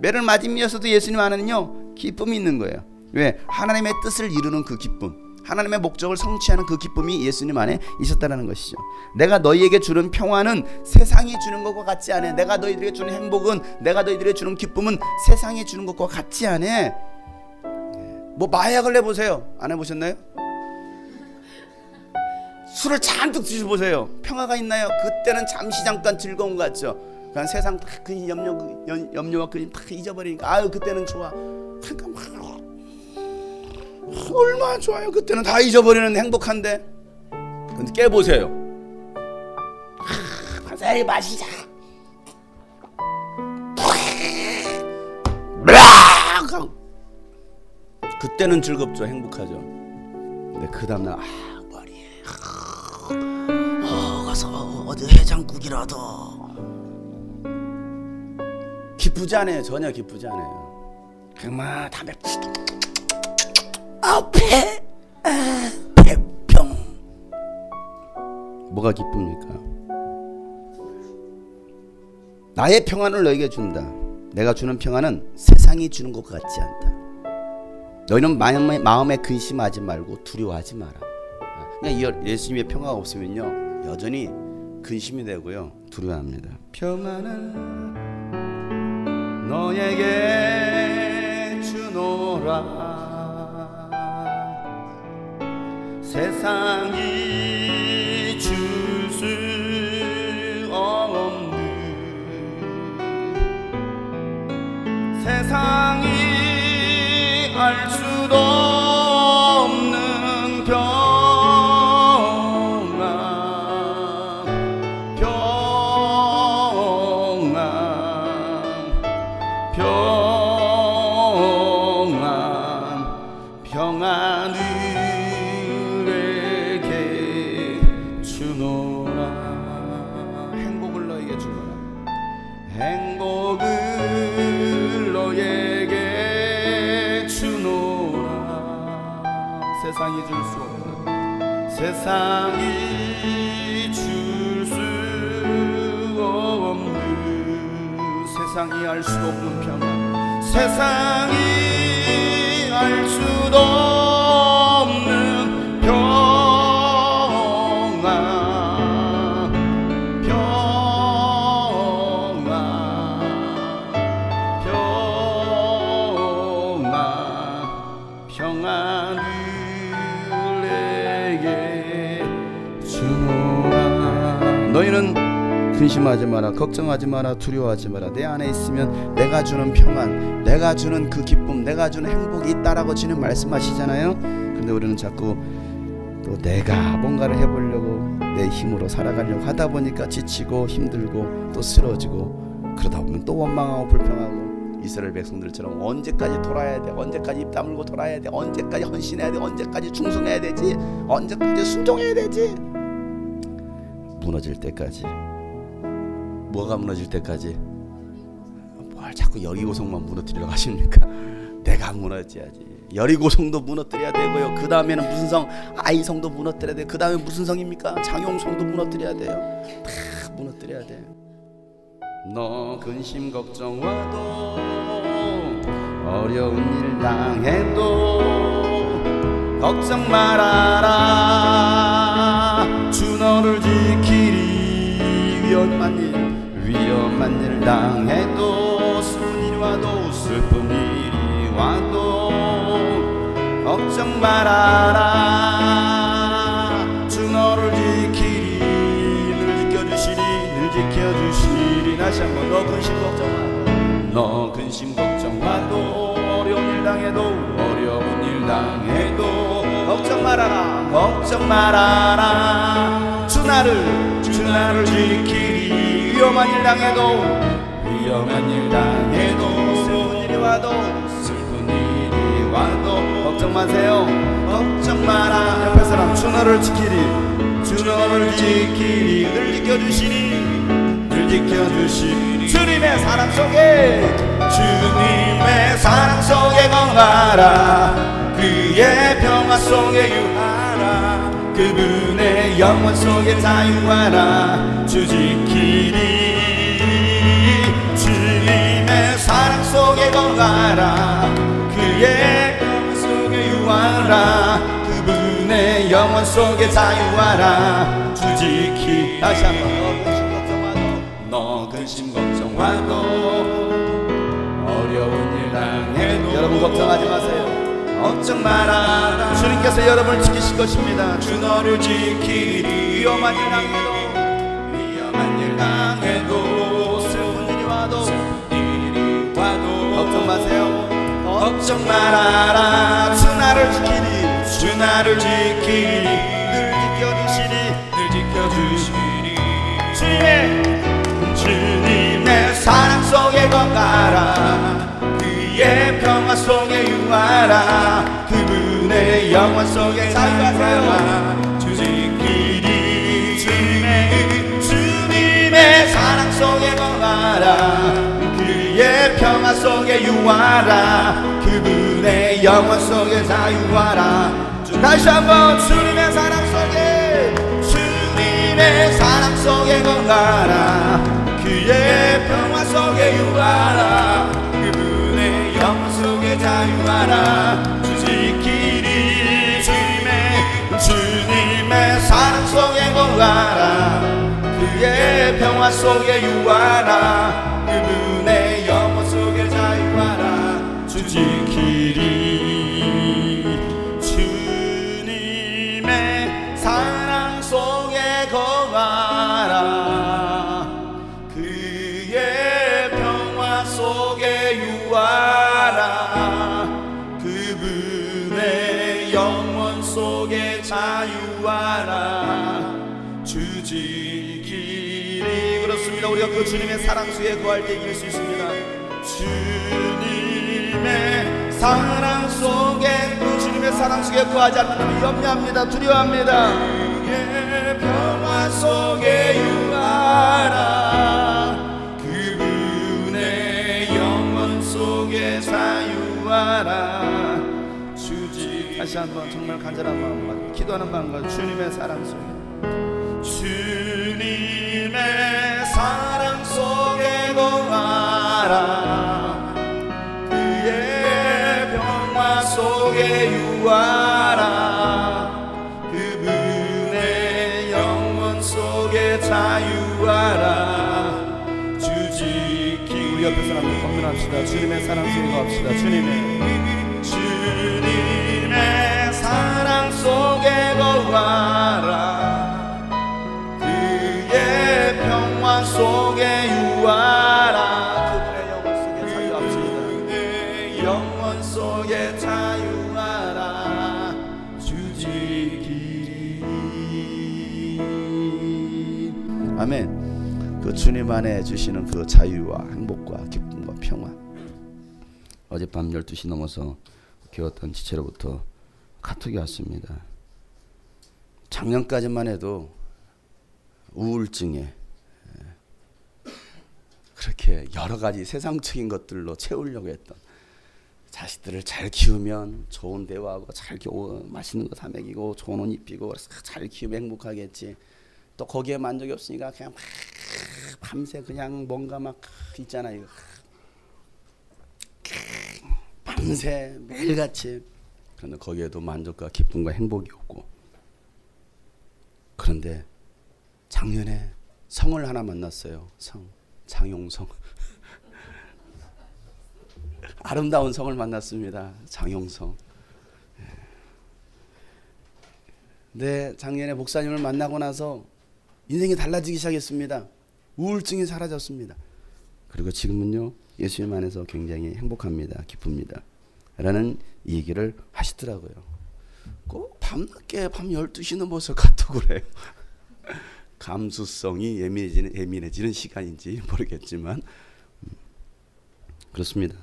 매를 맞으면서도 예수님 안에는요 기쁨이 있는 거예요. 왜? 하나님의 뜻을 이루는 그 기쁨, 하나님의 목적을 성취하는 그 기쁨이 예수님 안에 있었다는 것이죠. 내가 너희에게 주는 평화는 세상이 주는 것과 같지 않아. 내가 너희들에게 주는 행복은, 내가 너희들에게 주는 기쁨은 세상이 주는 것과 같지 않아. 뭐 마약을 해보세요. 안 해보셨나요? 술을 잔뜩 드셔보세요. 평화가 있나요? 그때는 잠시 잠깐 즐거운 것 같죠. 그냥 세상 다 그 염려와 그림 다 잊어버리니까 아유 그때는 좋아. 그러니까 얼마나 좋아요. 그때는 다 잊어버리는 행복한데. 근데 깨보세요. 세리 마시자. 그때는 즐겁죠. 행복하죠. 근데 그 다음날 머리에 가서 어디 해장국이라도. 기쁘지 않아요. 전혀 기쁘지 않아요. 그냥 담배 배병. 뭐가 기쁩니까? 나의 평안을 너에게 준다. 내가 주는 평안은 세상이 주는 것 같지 않다. 너희는 마음에 근심하지 말고 두려워하지 마라. 그냥 예수님의 평화가 없으면요 여전히 근심이 되고요 두려워합니다. 평안은 너에게 주노라. 세상이 줄 수 없는, 세상이 알 수도 없는 평안, 평안을 행복을 너에게 주노라. 세상이 줄 수 없는, 세상이 줄 수 없는, 세상이 알 수 없는 평안, 세상이 알 수도 없는 평안. 평안을 내게 주노라. 너희는 근심하지 마라, 걱정하지 마라, 두려워하지 마라. 내 안에 있으면 내가 주는 평안, 내가 주는 그 기쁨, 내가 주는 행복이 있다라고 주님 말씀하시잖아요. 근데 우리는 자꾸 또 내가 뭔가를 해보려고 내 힘으로 살아가려고 하다 보니까 지치고 힘들고 또 쓰러지고, 그러다 보면 또 원망하고 불평하고, 이스라엘 백성들처럼 언제까지 돌아야 돼, 언제까지 입 다물고 돌아야 돼, 언제까지 헌신해야 돼, 언제까지 충성해야 되지, 언제까지 순종해야 되지. 무너질 때까지. 뭐가 무너질 때까지? 뭘 자꾸 여리고성만 무너뜨리려고 하십니까? 내가 무너져야지. 여리고성도 무너뜨려야 되고요, 그 다음에는 무슨 성? 아이성도 무너뜨려야 돼요. 그 다음에 무슨 성입니까? 장용성도 무너뜨려야 돼요. 다 무너뜨려야 돼. 너 근심 걱정와도 어려운 일 당해도 걱정 말아라. 주 너를 지키리. 위험한 일 당해도, 슬픈 일이 와도, 슬픈 일이 와도 걱정 말아라. 주 너를 지키리. 늘 지켜주시리, 늘 지켜주시리. 다시 한번. 너 근심 걱정마도, 너 근심 걱정마도, 어려운 일 당해도, 어려운 일 당해도 걱정 말아라 걱정 말아라 주 나를 지키리 위험한 일 당해도 슬픈 일이 와도 걱정 마세요 걱정 마라 옆에 사람 주 너를 지키리 늘 지켜주시니 주님의 사랑 속에 거하라 그의 평화 속에 유하라 그분의 영원 속에 자유하라 주 지키리 주님의 사랑 속에 거하라 그의 영원 속에 유하라 그분의 영원 속에 자유하라 주 지키리 다시 한번 너 근심 걱정하도 어려운 일 당해도 여러분 걱정하지 마세요 걱정 마라 주님께서 여러분을 지키실 것입니다 주 너를 지키리 위험한 일 당해도 슬픈 일이 와도 걱정 마세요 걱정 말아라 주 나를 지키리 늘 지켜주시니 주님의 사랑 속에 거하라 그의 평화 속에 유하라 그분의 영원 속에 자유하라 주 지키리 주님의 사랑 속에 거하라 그의 평화 속에 유하라 그분의 영원 속에 자유하라 다시 한번 주님의 사랑 속에 거하라 그의 평화 속에 유하라 그분의 영원 속에 자유하라 주 지키리 주님의 사랑 속에 거하라 그의 평화 속에 유하라 그분의 영원 속에 자유하라 주 지키리 주님의 사랑 속에 거하라 그의 평화 속에 유하라 그분의 영원 속에 자유하라 주 지키리 그렇습니다. 우리가 그 주님의 사랑 속에 거할 때 이길 수 있습니다. 주님의 사랑 속에 그 주님의 사랑 속에 거하지 않는 염려합니다. 두려워합니다. 그의 평화 속에 유하라 그분의 영원 속에 자유하라 주지 다시 한번 정말 간절한 마음으로 기도하는 마음과 주님의 사랑 속에 주님의 사랑 속에 거하라 그의 평화 속에 유하라 그분의 영원 속에 자유하라 주지키 우리 옆에 사람들 건면합시다. 주님의 사랑 속에 거합시다. 주님의 사랑 속에 거하라 그의 평화 속에 유하라 그분의 영원 속에 자유합시다. 그분의 영원 속에 자유하라 주지키 아멘. 그 주님 안에 주시는 그 자유와 행복과 기쁨과 평화 어젯밤 12시 넘어서 기웠던 지체로부터 카톡이 왔습니다. 작년까지만 해도 우울증에 그렇게 여러 가지 세상적인 것들로 채우려고 했던 자식들을 잘 키우면 좋은 대화하고 잘 맛있는 거 사 먹이고 좋은 옷 입히고 잘 키우면 행복하겠지. 또 거기에 만족이 없으니까 그냥 막 밤새 그냥 뭔가 막 있잖아요. 밤새 매일같이. 그런데 거기에도 만족과 기쁨과 행복이 없고. 그런데 작년에 성을 하나 만났어요. 장용성. 아름다운 성을 만났습니다. 장용성. 네, 작년에 목사님을 만나고 나서 인생이 달라지기 시작했습니다. 우울증이 사라졌습니다. 그리고 지금은요 예수님 안에서 굉장히 행복합니다. 기쁩니다. 라는 얘기를 하시더라고요. 꼭 밤늦게 밤 12시는 벌써 카톡을 해요. 감수성이 예민해지는 시간인지 모르겠지만 그렇습니다.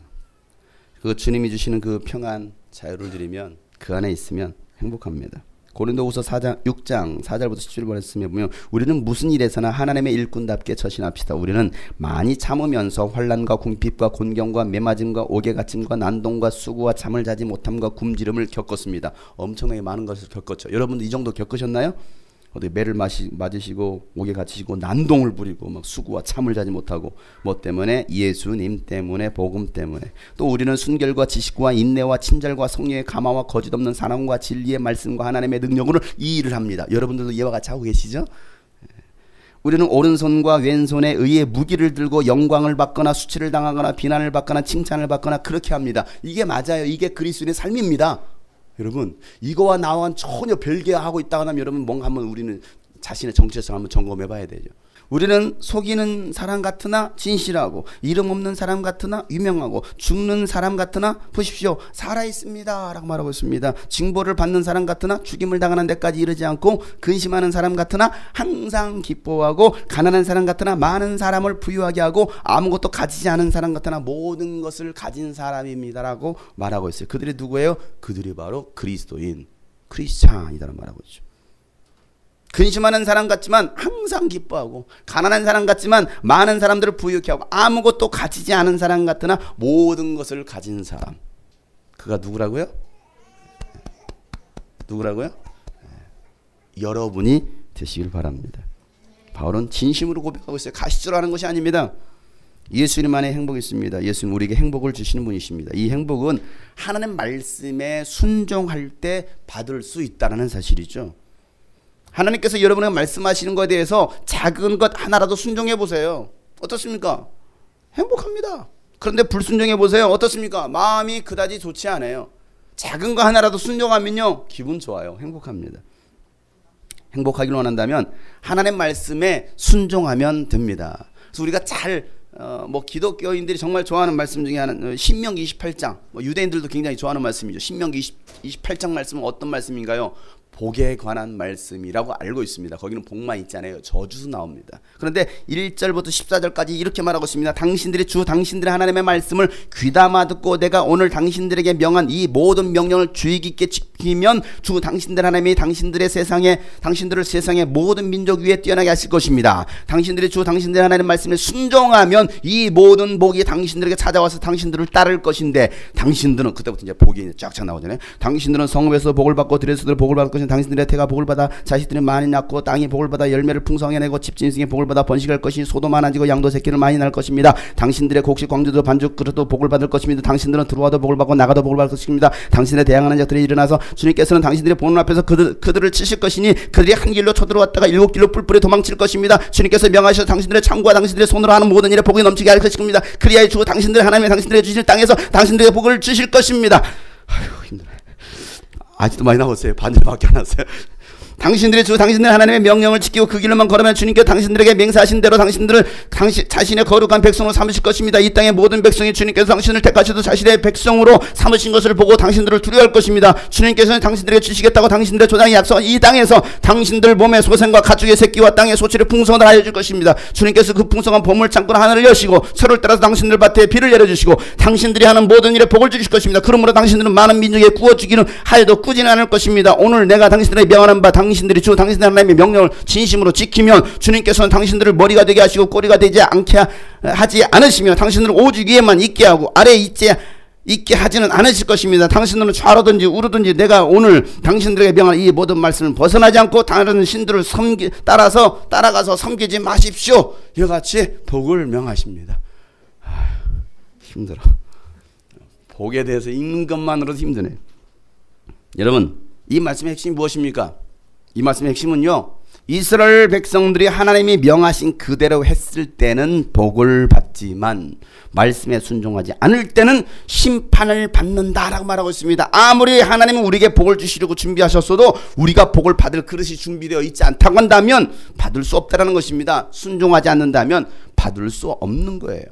그 주님이 주시는 그 평안 자유를 드리면 그 안에 있으면 행복합니다. 고린도후서 6장 4절부터 17절 말씀에 보면 우리는 무슨 일에서나 하나님의 일꾼답게 처신합시다. 우리는 많이 참으면서 환난과 궁핍과 곤경과 매맞음과 옥에 갇힘과 난동과 수고와 잠을 자지 못함과 굶주림을 겪었습니다. 엄청나게 많은 것을 겪었죠. 여러분도 이 정도 겪으셨나요? 어디 매를 맞으시고 옥에 갇히시고 난동을 부리고 막 수고와 잠을 자지 못하고 뭐 때문에? 예수님 때문에, 복음 때문에. 또 우리는 순결과 지식과 인내와 친절과 성령의 감화와 거짓없는 사랑과 진리의 말씀과 하나님의 능력으로 이 일을 합니다. 여러분들도 이와 같이 하고 계시죠? 우리는 오른손과 왼손에 의의 무기를 들고 영광을 받거나 수치를 당하거나 비난을 받거나 칭찬을 받거나 그렇게 합니다. 이게 맞아요. 이게 그리스도인의 삶입니다. 여러분 이거와 나와는 전혀 별개하고 있다고 하면 여러분 뭔가 한번 우리는 자신의 정체성 한번 점검해 봐야 되죠. 우리는 속이는 사람 같으나 진실하고 이름 없는 사람 같으나 유명하고 죽는 사람 같으나 보십시오 살아있습니다 라고 말하고 있습니다. 징벌을 받는 사람 같으나 죽임을 당하는 데까지 이르지 않고 근심하는 사람 같으나 항상 기뻐하고 가난한 사람 같으나 많은 사람을 부유하게 하고 아무것도 가지지 않은 사람 같으나 모든 것을 가진 사람입니다 라고 말하고 있어요. 그들이 누구예요? 그들이 바로 그리스도인 크리스찬이라는 말하고 있죠. 근심하는 사람 같지만 항상 기뻐하고 가난한 사람 같지만 많은 사람들을 부유케 하고 아무것도 가지지 않은 사람 같으나 모든 것을 가진 사람. 그가 누구라고요? 누구라고요? 여러분이 되시길 바랍니다. 바울은 진심으로 고백하고 있어요. 가시적으로 하는 것이 아닙니다. 예수님 안에 행복이 있습니다. 예수님 우리에게 행복을 주시는 분이십니다. 이 행복은 하나님 말씀에 순종할 때 받을 수 있다는 사실이죠. 하나님께서 여러분에게 말씀하시는 것에 대해서 작은 것 하나라도 순종해 보세요. 어떻습니까? 행복합니다. 그런데 불순종해 보세요. 어떻습니까? 마음이 그다지 좋지 않아요. 작은 거 하나라도 순종하면요 기분 좋아요. 행복합니다. 행복하기를 원한다면 하나님 말씀에 순종하면 됩니다. 그래서 우리가 기독교인들이 정말 좋아하는 말씀 중에 하나는 신명기 28장, 유대인들도 굉장히 좋아하는 말씀이죠. 신명기 28장 말씀은 어떤 말씀인가요? 복에 관한 말씀이라고 알고 있습니다. 거기는 복만 있잖아요. 저주도 나옵니다. 그런데 1절부터 14절까지 이렇게 말하고 있습니다. 당신들의 주 당신들의 하나님의 말씀을 귀담아 듣고 내가 오늘 당신들에게 명한 이 모든 명령을 주의 깊게 지키면 주 당신들 하나님이 당신들을 세상의 모든 민족 위에 뛰어나게 하실 것입니다. 당신들의 주 당신들의 하나님의 말씀에 순종하면 이 모든 복이 당신들에게 찾아와서 당신들을 따를 것인데 당신들은 그때부터 이제 복이 쫙쫙 나오잖아요. 당신들은 성읍에서 복을 받고 들에서도 복을 받을 것이니 당신들의 태가 복을 받아 자식들이 많이 낳고 땅이 복을 받아 열매를 풍성하게 내고 집진승이 복을 받아 번식할 것이니 소도 많아지고 양도 새끼를 많이 낳을 것입니다. 당신들의 곡식 광주도 반죽 그릇도 복을 받을 것입니다. 당신들은 들어와도 복을 받고 나가도 복을 받을 것입니다. 당신의 대항하는 자들이 일어나서 주님께서는 당신들의 보는 앞에서 그들을 치실 것이니 그들이 한 길로 쳐들어왔다가 7길로 뿔뿔이 도망칠 것입니다. 주님께서 명하셔서 당신들의 창과 당신들의 손으로 하는 모든 일에 복이 넘치게 할 것입니다. 그리하여 주 당신들의 하나님의 당신들의 주실 땅에서 당신들에게 복을 주실 것입니다. 아휴 힘들어. 아직도 많이 나왔어요. 반절밖에 안 왔어요. 당신들의 주 당신들 하나님의 명령을 지키고 그 길로만 걸으면 주님께 당신들에게 맹세하신 대로 당신들을 자신의 거룩한 백성으로 삼으실 것입니다. 이 땅의 모든 백성이 주님께서 당신을 택하셔도 자신의 백성으로 삼으신 것을 보고 당신들을 두려워할 것입니다. 주님께서는 당신들에게 주시겠다고 당신들의 조상이 약속한 이 땅에서 당신들 몸의 소생과 가축의 새끼와 땅의 소출의 풍성을 하여 줄 것입니다. 주님께서 그 풍성한 보물 창고나 하늘을 여시고 서로를 따라서 당신들 밭에 비를 내려주시고 당신들이 하는 모든 일에 복을 주실 것입니다. 그러므로 당신들은 많은 민족에 구워주기는 하여도 꾸지는 않을 것입니다. 오늘 내가 당신들에게 명하는 바 당신들이 주 당신들 하나님의 명령을 진심으로 지키면 주님께서는 당신들을 머리가 되게 하시고 꼬리가 되지 않게 하지 않으시며 당신들을 오직 위에만 있게 하고 아래에 있게 하지는 않으실 것입니다. 당신들은 좌로든지 우로든지 내가 오늘 당신들에게 명한 이 모든 말씀을 벗어나지 않고 다른 신들을 따라가서 섬기지 마십시오. 이같이 복을 명하십니다. 힘들어. 복에 대해서 읽는 것만으로도 힘드네요. 여러분 이 말씀의 핵심이 무엇입니까? 이 말씀의 핵심은요, 이스라엘 백성들이 하나님이 명하신 그대로 했을 때는 복을 받지만 말씀에 순종하지 않을 때는 심판을 받는다라고 말하고 있습니다. 아무리 하나님은 우리에게 복을 주시려고 준비하셨어도 우리가 복을 받을 그릇이 준비되어 있지 않다고 한다면 받을 수 없다라는 것입니다. 순종하지 않는다면 받을 수 없는 거예요.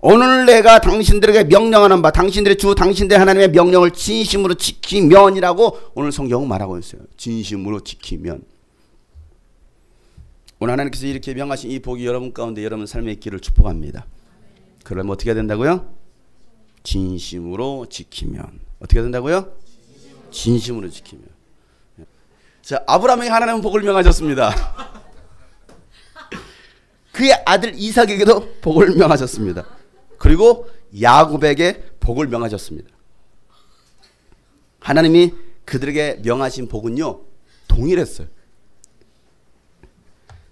오늘 내가 당신들에게 명령하는 바 당신들의 주 당신들의 하나님의 명령을 진심으로 지키면이라고 오늘 성경은 말하고 있어요. 진심으로 지키면. 오늘 하나님께서 이렇게 명하신 이 복이 여러분 가운데 여러분 삶에 있기를 축복합니다. 그러면 어떻게 된다고요? 진심으로 지키면. 어떻게 된다고요? 진심으로 지키면. 자, 아브라함에게 하나님은 복을 명하셨습니다. 그의 아들 이삭에게도 복을 명하셨습니다. 그리고 야곱에게 복을 명하셨습니다. 하나님이 그들에게 명하신 복은요, 동일했어요.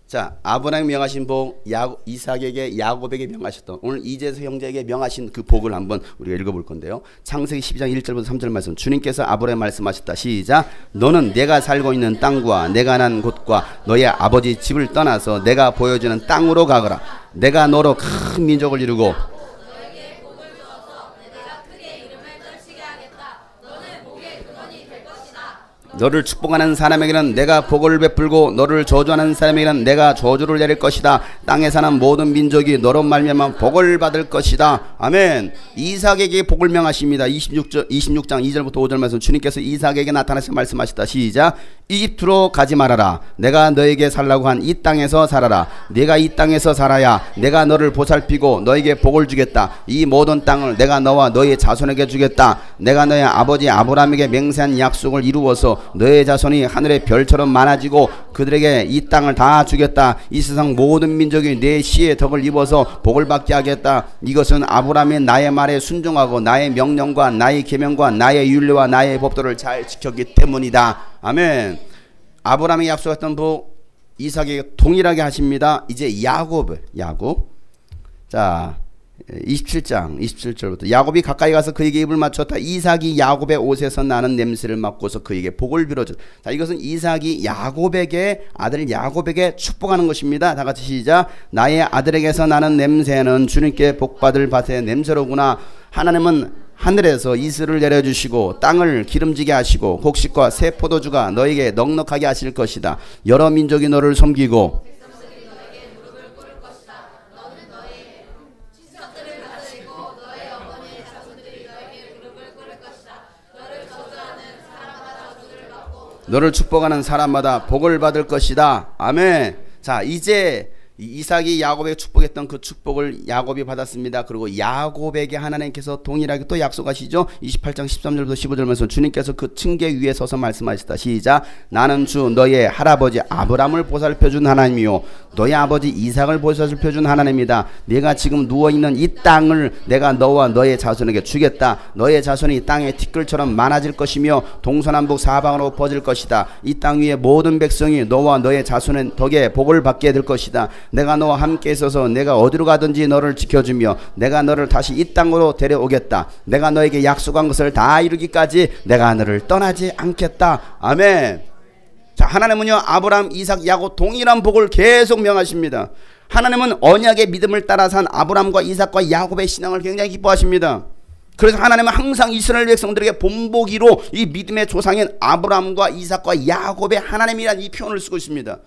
자, 아브라함이 명하신 복, 이삭에게 야곱에게 명하셨던, 오늘 이제서 형제에게 명하신 그 복을 한번 우리가 읽어볼 건데요. 창세기 12장 1절부터 3절 말씀. 주님께서 아브라함에 말씀하셨다. 시작. 너는 내가 살고 있는 땅과 내가 난 곳과 너의 아버지 집을 떠나서 내가 보여주는 땅으로 가거라. 내가 너로 큰 민족을 이루고 너를 축복하는 사람에게는 내가 복을 베풀고 너를 저주하는 사람에게는 내가 저주를 내릴 것이다. 땅에 사는 모든 민족이 너로 말미암아 복을 받을 것이다. 아멘. 이삭에게 복을 명하십니다. 26장 2절부터 5절 말씀. 주님께서 이삭에게 나타나서 말씀하셨다. 시작. 이집트로 가지 말아라. 내가 너에게 살라고 한 이 땅에서 살아라. 네가 이 땅에서 살아야 내가 너를 보살피고 너에게 복을 주겠다. 이 모든 땅을 내가 너와 너의 자손에게 주겠다. 내가 너의 아버지 아브라함에게 맹세한 약속을 이루어서 너의 자손이 하늘의 별처럼 많아지고 그들에게 이 땅을 다 주겠다. 이 세상 모든 민족이 내 시의 덕을 입어서 복을 받게 하겠다. 이것은 아브라함이 나의 말에 순종하고 나의 명령과 나의 계명과 나의 율례와 나의 법도를 잘 지켰기 때문이다. 아멘. 아브라함이 약속했던 복 이삭에게 동일하게 하십니다. 이제 야곱. 자, 27장 27절부터 야곱이 가까이 가서 그에게 입을 맞췄다. 이삭이 야곱의 옷에서 나는 냄새를 맡고서 그에게 복을 빌어줬다. 자, 이것은 이삭이 야곱에게 아들 야곱에게 축복하는 것입니다. 다 같이 시작. 나의 아들에게서 나는 냄새는 주님께 복받을 밭의 냄새로구나. 하나님은 하늘에서 이슬을 내려주시고 땅을 기름지게 하시고 곡식과 새 포도주가 너에게 넉넉하게 하실 것이다. 여러 민족이 너를 섬기고 너를 축복하는 사람마다 복을 받을 것이다. 아멘. 자, 이제 이삭이 야곱에게 축복했던 그 축복을 야곱이 받았습니다. 그리고 야곱에게 하나님께서 동일하게 또 약속하시죠. 28장 13절부터 15절 말씀. 주님께서 그 층계 위에 서서 말씀하셨다. 시작. 나는 주 너의 할아버지 아브라함을 보살펴준 하나님이요 너의 아버지 이삭을 보살펴준 하나님이다. 네가 지금 누워있는 이 땅을 내가 너와 너의 자손에게 주겠다. 너의 자손이 땅의 티끌처럼 많아질 것이며 동서남북 사방으로 퍼질 것이다. 이 땅 위의 모든 백성이 너와 너의 자손의 덕에 복을 받게 될 것이다. 내가 너와 함께 있어서 내가 어디로 가든지 너를 지켜주며 내가 너를 다시 이 땅으로 데려오겠다. 내가 너에게 약속한 것을 다 이루기까지 내가 너를 떠나지 않겠다. 아멘. 자, 하나님은요 아브라함, 이삭, 야곱 동일한 복을 계속 명하십니다. 하나님은 언약의 믿음을 따라 산 아브라함과 이삭과 야곱의 신앙을 굉장히 기뻐하십니다. 그래서 하나님은 항상 이스라엘 백성들에게 본보기로 이 믿음의 조상인 아브라함과 이삭과 야곱의 하나님이라는 이 표현을 쓰고 있습니다.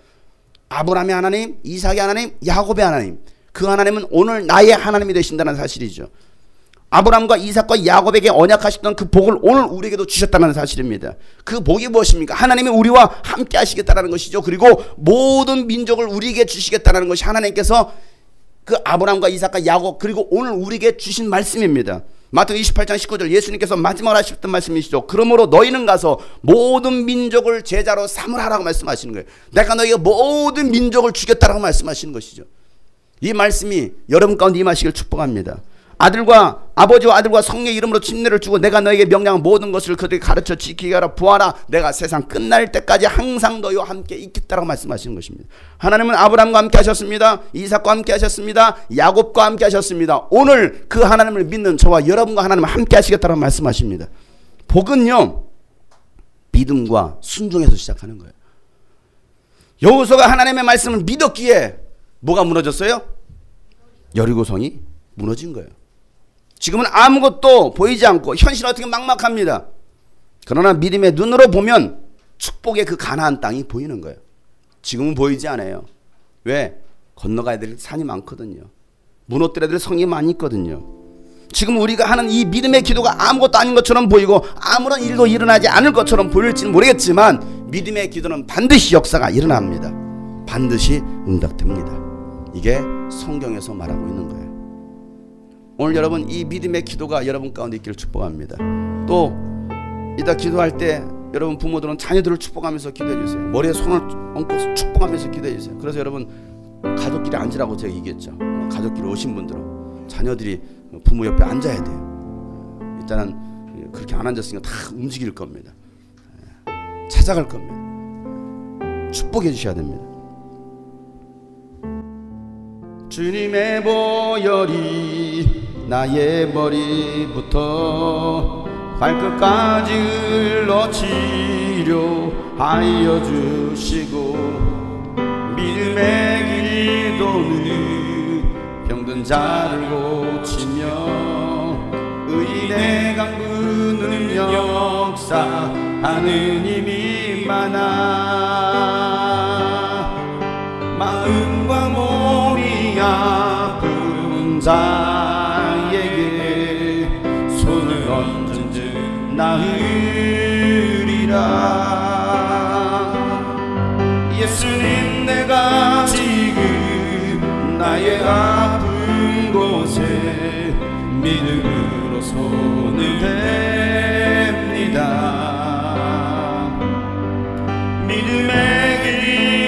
아브라함의 하나님, 이삭의 하나님, 야곱의 하나님. 그 하나님은 오늘 나의 하나님이 되신다는 사실이죠. 아브라함과 이삭과 야곱에게 언약하셨던 그 복을 오늘 우리에게도 주셨다는 사실입니다. 그 복이 무엇입니까? 하나님이 우리와 함께 하시겠다는 것이죠. 그리고 모든 민족을 우리에게 주시겠다는 것이 하나님께서 그 아브라함과 이삭과 야곱 그리고 오늘 우리에게 주신 말씀입니다. 마태복음 28장 19절 예수님께서 마지막으로 하셨던 말씀이시죠. 그러므로 너희는 가서 모든 민족을 제자로 삼으라라고 말씀하시는 거예요. 내가 너희에게 모든 민족을 주겠다라고 말씀하시는 것이죠. 이 말씀이 여러분 가운데 임하시길 축복합니다. 아버지와 아들과 성령의 이름으로 침례를 주고 내가 너에게 명령한 모든 것을 그들에게 가르쳐 지키게 하라. 보아라, 내가 세상 끝날 때까지 항상 너희와 함께 있겠다라고 말씀하시는 것입니다. 하나님은 아브라함과 함께 하셨습니다. 이삭과 함께 하셨습니다. 야곱과 함께 하셨습니다. 오늘 그 하나님을 믿는 저와 여러분과 하나님을 함께 하시겠다라고 말씀하십니다. 복은요 믿음과 순종에서 시작하는 거예요. 여호수아가 하나님의 말씀을 믿었기에 뭐가 무너졌어요? 여리고성이 무너진 거예요. 지금은 아무것도 보이지 않고 현실은 어떻게 막막합니다. 그러나 믿음의 눈으로 보면 축복의 그 가나안 땅이 보이는 거예요. 지금은 보이지 않아요. 왜? 건너가야 될 산이 많거든요. 무너뜨려야 될 성이 많이 있거든요. 지금 우리가 하는 이 믿음의 기도가 아무것도 아닌 것처럼 보이고 아무런 일도 일어나지 않을 것처럼 보일지는 모르겠지만 믿음의 기도는 반드시 역사가 일어납니다. 반드시 응답됩니다. 이게 성경에서 말하고 있는 거예요. 오늘 여러분 이 믿음의 기도가 여러분 가운데 있기를 축복합니다. 또 이따 기도할 때 여러분 부모들은 자녀들을 축복하면서 기도해 주세요. 머리에 손을 얹고 축복하면서 기도해 주세요. 그래서 여러분 가족끼리 앉으라고 제가 얘기했죠. 가족끼리 오신 분들은 자녀들이 부모 옆에 앉아야 돼요. 일단은 그렇게 안 앉았으니까 다 움직일 겁니다. 찾아갈 겁니다. 축복해 주셔야 됩니다. 주님의 보혈이 나의 머리부터 발끝까지 흘러 치료하여 주시고 믿음의 기도는 병든 자를 고치며 의인의 강구는 역사하는 힘이 많아 마음과 몸이 아픈 자에게 손을 얹은 즉 나으리라. 예수님 내가 지금 나의 아픈 곳에 믿음으로 손을 댑니다. 믿음의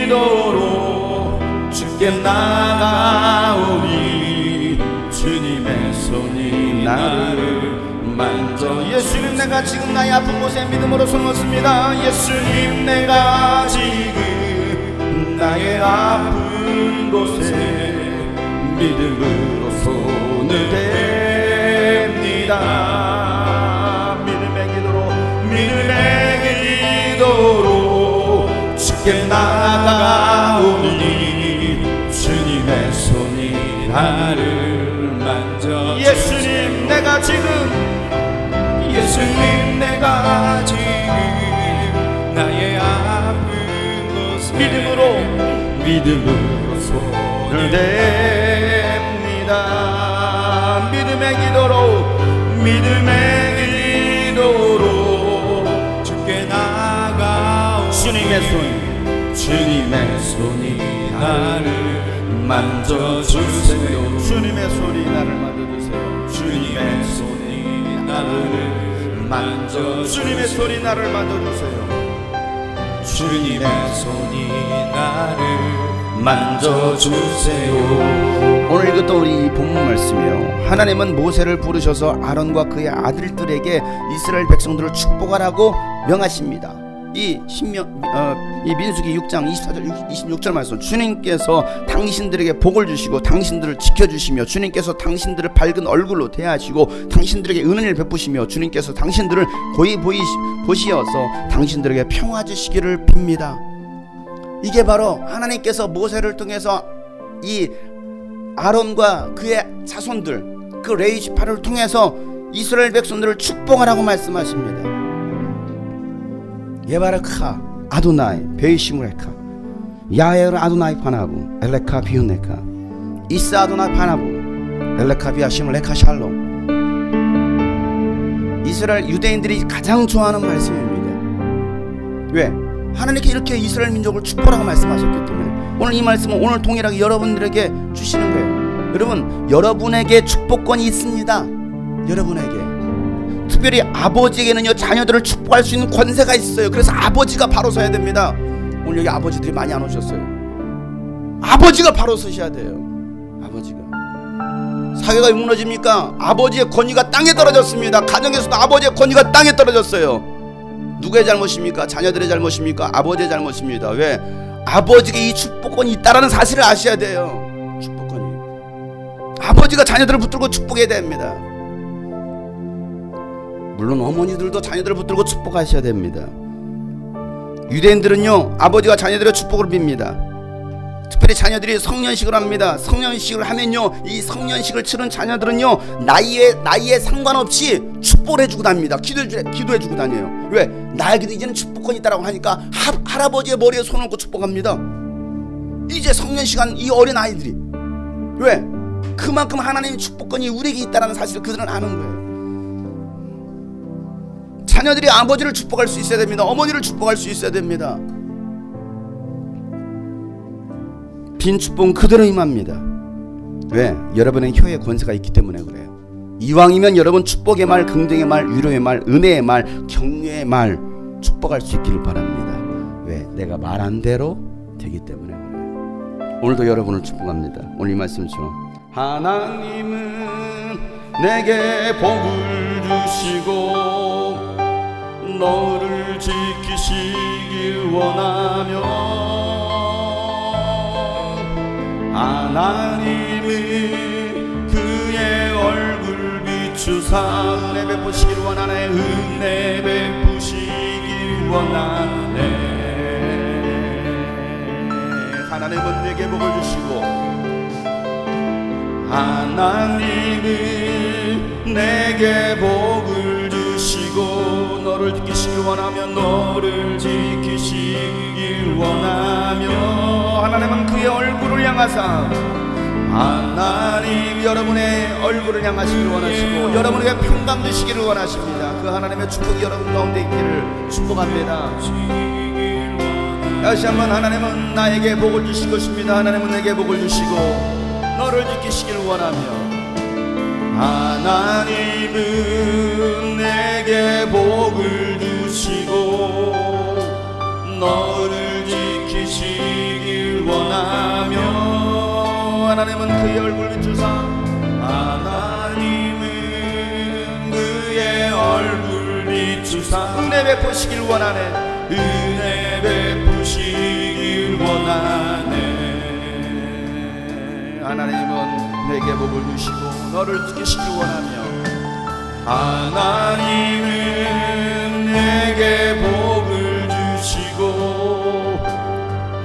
기도로 주께 나가오니 주님의 손이 나를 만져. 예수님 내가 지금 나의 아픈 곳에 믿음으로 손을 얹습니다. 예수님 내가 지금 나의 아픈 곳에 믿음으로 손을 댑니다. 믿음의 기도로 주께 나가오니 주님의 손이 나를 만져. 예수님 내가 지금 예수님 내가 지금 나의 아픈 곳에 믿음으로 손을 댑니다. 믿음의 기도로 주께 나가오. 주님의 손이 나를 만져주세요. 주님의 손이 나를 만져주세요. 주님의 손이 나를 만져. 주님의 손이 나를 만져주세요. 주님의 손이 나를 만져주세요. 오늘 읽었던 우리 본문 말씀이요. 하나님은 모세를 부르셔서 아론과 그의 아들들에게 이스라엘 백성들을 축복하라고 명하십니다. 이 민수기 6장 24절 26절 말씀, 주님께서 당신들에게 복을 주시고 당신들을 지켜주시며 주님께서 당신들을 밝은 얼굴로 대하시고 당신들에게 은혜를 베푸시며 주님께서 당신들을 고이 보시어서 당신들에게 평화 주시기를 빕니다. 이게 바로 하나님께서 모세를 통해서 이 아론과 그의 자손들, 그 레위 지파를 통해서 이스라엘 백성들을 축복하라고 말씀하십니다. 예바르카 아도나이 베이시무레카 야에르 아도나이 파나부 엘레카 비운네카 이스 아도나이 파나부 엘레카 비아시무레카 샬롬. 이스라엘 유대인들이 가장 좋아하는 말씀입니다. 왜? 하나님께 이렇게 이스라엘 민족을 축복하라고 말씀하셨기 때문에 오늘 이 말씀은 오늘 동일하게 여러분들에게 주시는 거예요. 여러분, 여러분에게 축복권이 있습니다. 여러분에게. 특별히 아버지에게는요, 자녀들을 축복할 수 있는 권세가 있어요. 그래서 아버지가 바로 서야 됩니다. 오늘 여기 아버지들이 많이 안 오셨어요. 아버지가 바로 서셔야 돼요. 아버지가. 사회가 무너집니까? 아버지의 권위가 땅에 떨어졌습니다. 가정에서도 아버지의 권위가 땅에 떨어졌어요. 누구의 잘못입니까? 자녀들의 잘못입니까? 아버지의 잘못입니다. 왜? 아버지에게 이 축복권이 있다라는 사실을 아셔야 돼요. 축복권이. 아버지가 자녀들을 붙들고 축복해야 됩니다. 물론 어머니들도 자녀들을 붙들고 축복하셔야 됩니다. 유대인들은요, 아버지가 자녀들의 축복을 빕니다. 특별히 자녀들이 성년식을 합니다. 성년식을 하면요, 이 성년식을 치른 자녀들은요, 나이에 상관없이 축복을 해주고 다닙니다. 기도해주고 다녀요. 왜? 나에게도 이제는 축복권이 있다라고 하니까 할아버지의 머리에 손을 얹고 축복합니다. 이제 성년식한 이 어린 아이들이. 왜? 그만큼 하나님의 축복권이 우리에게 있다는 사실을 그들은 아는 거예요. 자녀들이 아버지를 축복할 수 있어야 됩니다. 어머니를 축복할 수 있어야 됩니다. 빈 축복은 그대로 임합니다. 왜? 여러분의 혀에 권세가 있기 때문에 그래요. 이왕이면 여러분 축복의 말, 긍정의 말, 위로의 말, 은혜의 말, 격려의 말 축복할 수 있기를 바랍니다. 왜? 내가 말한 대로 되기 때문에 그래요. 오늘도 여러분을 축복합니다. 오늘 이 말씀처럼 하나님은 내게 복을 주시고 너를 지키시길 원하며 하나님은 그의 얼굴 비추사 은혜 베푸시길 원하네. 은혜 베푸시길 원하네. 하나님은 내게 복을 주시고 하나님은 내게 복을 주시고 너를 지키시길 원하며 너를 지키시길 원하며 하나님은 그의 얼굴을 향하사 하나님 여러분의 얼굴을 향하시길 원하시고 여러분에게 평강 주시기를 원하십니다. 그 하나님의 축복이 여러분 가운데 있기를 축복합니다. 다시 한번 하나님은 나에게 복을 주실 것입니다. 하나님은 내게 복을 주시고 너를 지키시기를 원하며 하나님은 내게 복을 주시고 너를 지키시길 원하며 하나님은 그의 얼굴 비추사 하나님은 그의 얼굴 비추사 은혜 베푸시길 원하네. 은혜 베푸시길 원하네. 하나님은 내게 복을 주시고 너를 지키시길 원하며 하나님은 내게 복을 주시고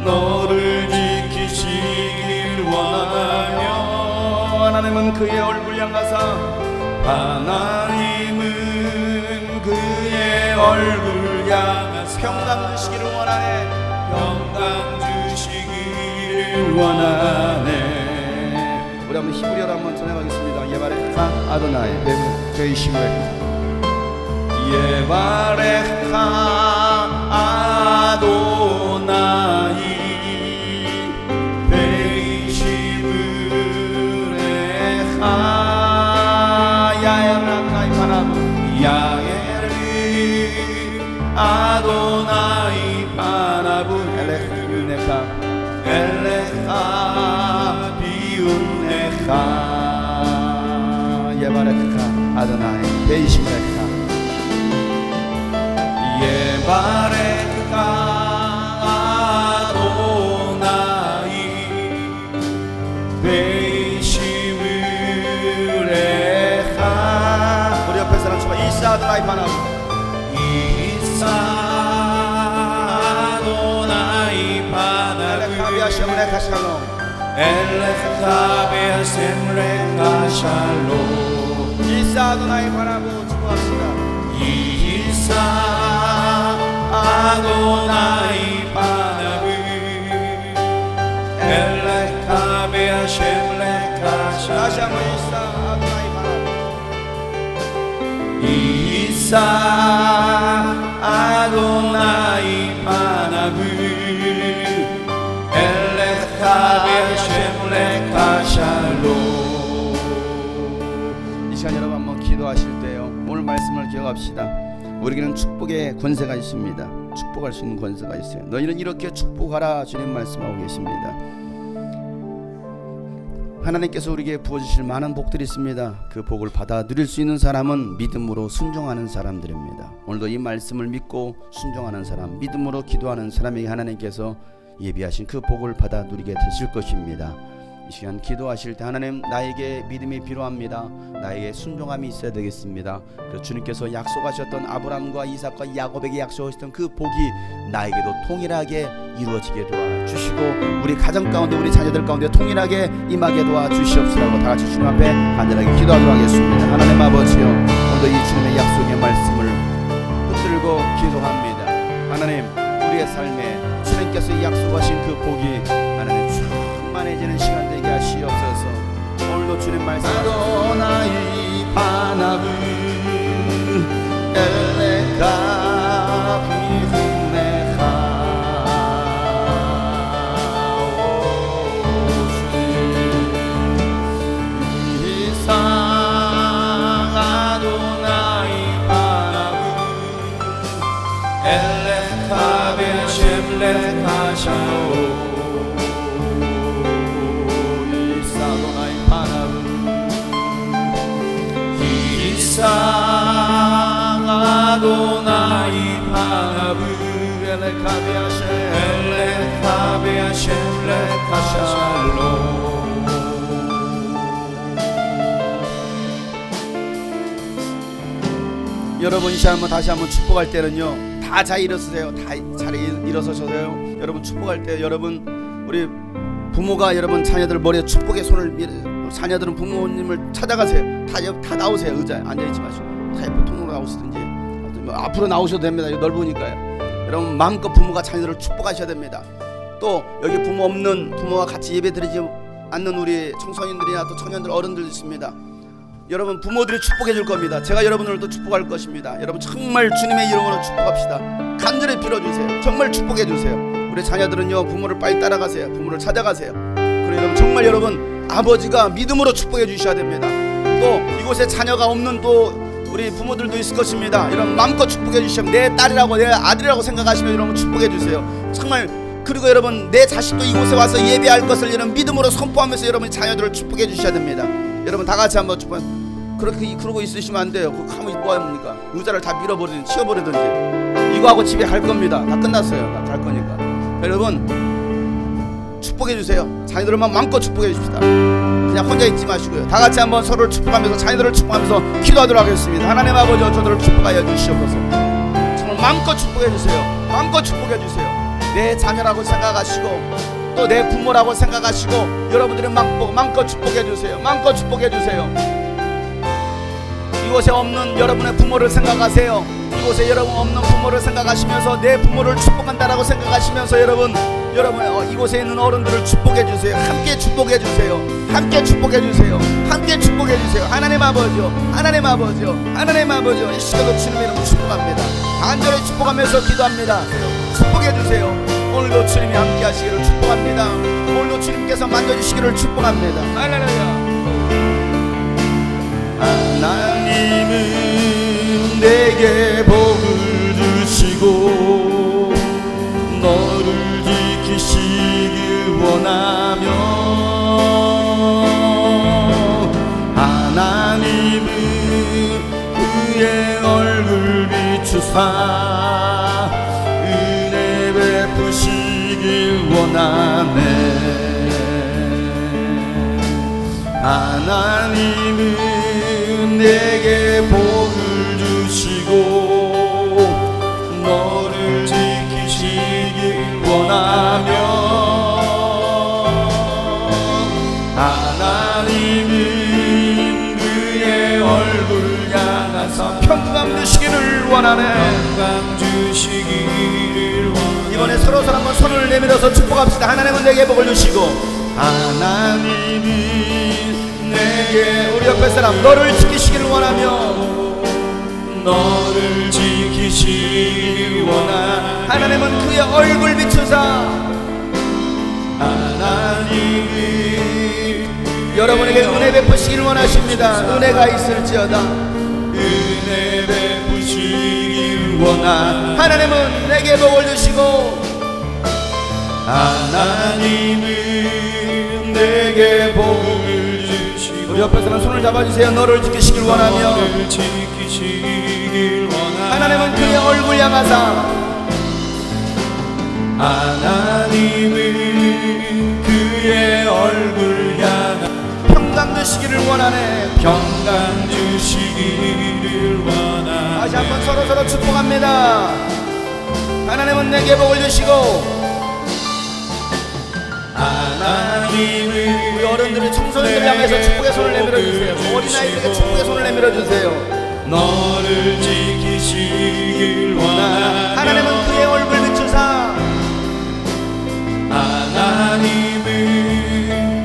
너를 지키시길 원하며 하나님은 그의 얼굴 향하사 하나님은 그의 얼굴 향하사 평강 주시기를 원하네. 평강 주시기를 원하네. 우리 한번 히브리어로 한번 전해가겠습니다. 예바레카 아도나이 베이시므레 예바레카 아도나이 베이시므레카 야에라카이 바라부 야에르 아도나이 바라부 엘레카 엘레카 비운네카 예바레카 아도나이 베이시므레카 예바레카 아도나이 베이시므레카 우리 옆에 사람 쳐봐. 이사 아도나이 바라부 이사 아도나이 바라부 엘레카 샬롬 엘레카 베아셈레카 샬롬 이사 아도나이 바라보 축복합시다. 이사 아도나이 바라보 엘레카 베아셈레카 샬롬 다시 한번 이사 아도나이 바라보 이사 아도나이 바라보 이 시간 여러분 한번 기도하실 때요 오늘 말씀을 기억합시다. 우리에게는 축복의 권세가 있습니다. 축복할 수 있는 권세가 있어요. 너희는 이렇게 축복하라 주님 말씀하고 계십니다. 하나님께서 우리에게 부어주실 많은 복들이 있습니다. 그 복을 받아 누릴 수 있는 사람은 믿음으로 순종하는 사람들입니다. 오늘도 이 말씀을 믿고 순종하는 사람, 믿음으로 기도하는 사람에게 하나님께서 예비하신 그 복을 받아 누리게 되실 것입니다. 이 시간 기도하실 때 하나님 나에게 믿음이 필요합니다. 나에게 순종함이 있어야 되겠습니다. 그래서 주님께서 약속하셨던 아브라함과 이삭과 야곱에게 약속하셨던 그 복이 나에게도 통일하게 이루어지게 도와주시고 우리 가정 가운데 우리 자녀들 가운데 통일하게 임하게 도와주시옵소서라고 다같이 주님 앞에 간절하게 기도하도록 하겠습니다. 하나님 아버지여 오늘도 이 주님의 약속의 말씀을 붙들고 기도합니다. 하나님 우리의 삶에 주님께서 약속하신 그 복이 하나님 충만해지는 시간 되게 하시옵소서. 오늘도 홀로 주님 말씀하시오. 나이 바나브 엘레카 비즈네카 이상 아도나이 바나브 엘레카 베셴레카 샬로 아도나이 바나브 엘레카베아 셴레카 샬롬. 여러분 이 시간 다시 한번 축복할 때는요 다 잘 일어서세요. 다 잘 일어서셔서요. 여러분 축복할 때 여러분 우리 부모가 여러분 자녀들 머리에 축복의 손을 자녀들은 부모님을 찾아가세요. 다 나오세요. 의자에 앉아있지 마시고 다 옆에 통로로 나오시든지 앞으로 나오셔도 됩니다. 넓으니까요. 여러분 마음껏 부모가 자녀들을 축복하셔야 됩니다. 또 여기 부모 없는 부모와 같이 예배 드리지 않는 우리 청소년들이나 또 청년들 어른들도 있습니다. 여러분 부모들이 축복해 줄 겁니다. 제가 여러분들도 축복할 것입니다. 여러분 정말 주님의 이름으로 축복합시다. 간절히 빌어주세요. 정말 축복해 주세요. 우리 자녀들은요 부모를 빨리 따라가세요. 부모를 찾아가세요. 그리고 여러분 정말 여러분 아버지가 믿음으로 축복해 주셔야 됩니다. 또 이곳에 자녀가 없는 또 우리 부모들도 있을 것입니다. 여러분 마음껏 축복해 주시면 내 딸이라고 내 아들이라고 생각하시면 여러분 축복해 주세요. 정말. 그리고 여러분 내 자식도 이곳에 와서 예배할 것을 여러분 믿음으로 선포하면서 여러분 자녀들을 축복해 주셔야 됩니다. 여러분 다 같이 한번 축복. 그렇게 그러고 있으시면 안 돼요. 그거 하면 뭐합니까? 의자를 다 밀어버리든지 치워버리든지 이거 하고 집에 갈 겁니다. 다 끝났어요. 다 갈 거니까. 여러분 축복해 주세요. 자녀들만 마음껏 축복해 주십시다. 그냥 혼자 있지 마시고요. 다 같이 한번 서로를 축복하면서 자녀들을 축복하면서 기도하도록 하겠습니다. 하나님 아버지 저들을 축복하여 주시옵소서. 정말 마음껏 축복해 주세요. 마음껏 축복해 주세요. 내 자녀라고 생각하시고 또 내 부모라고 생각하시고 여러분들은 마음껏 축복해 주세요. 마음껏 축복해 주세요. 이곳에 없는 여러분의 부모를 생각하세요. 이곳에 여러분 없는 부모를 생각하시면서 내 부모를 축복한다라고 생각하시면서 여러분 이곳에 있는 어른들을 축복해 주세요. 함께 축복해 주세요. 함께 축복해 주세요. 함께 축복해 주세요. 하나님 아버지요, 하나님 아버지요, 하나님 아버지요. 이 시간도 주님의 이름으로 축복합니다. 간절히 축복하면서 기도합니다. 축복해 주세요. 오늘도 주님이 함께 하시기를 축복합니다. 오늘도 주님께서 만져주시기를 축복합니다. 할렐루야. 하나님은 내게 복을 주시고 너를 지키시길 원하며 하나님은 그의 얼굴 비추사 은혜 베푸시길 원하네. 하나님은 내게 복을 주시고 너를 지키시길 원하며 하나님은 그의 얼굴 향하사 평강 주시기를 원하네. 평강 주시기를 원하네. 이번에 서로 한번 손을 내밀어서 축복합시다. 하나님은 내게 복을 주시고 하나님은 내게 우리 옆에 사람 너를 지키시기를 원하며 너를 지키시기를 원하 하나님은 그의 얼굴 비추사 하나님이 여러분에게 은혜 베푸시기를 원하십니다. 은혜가 있을지어다 은혜 베푸시기를 원하 하나님은 내게 복을 주시고 하나님은 내게 복을 우리 옆에 사람 손을 잡아주세요. 너를 지키시길 원하며 하나님은 그의 얼굴 향하사 하나님은 그의 얼굴 향하 평강 주시기를 원하네. 평강 주시기를 원하네. 다시 한번 서로 축복합니다. 하나님은 내게 복을 주시고 하나님은 우리 어른들이 청소년들 향해서 축복의 손을 내밀어주세요. 어린아이들에게 축복의 손을 내밀어주세요. 너를 지키시길 원하 하나님은 그의 얼굴 비추사 하나님은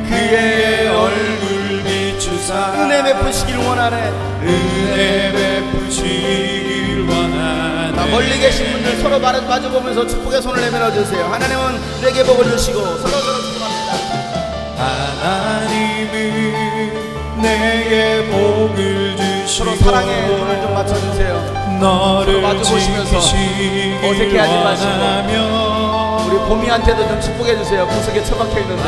그의 얼굴 비추사 베푸시길 원하네. 은혜 베푸시길 원하네. 자, 멀리 계신 분들 서로 마주보면서 축복의 손을 내밀어 주세요. 하나님은 내게 복을 주시고 서로서로 축복합니다. 하나님은 내게 복을 주시고 서로 사랑의 눈을 좀 맞춰주세요. 너를 마주보시면서 지키시길 어색해하지 마시고 원하며 우리 보미한테도 좀 축복해 주세요. 구석에 처박혀 있는데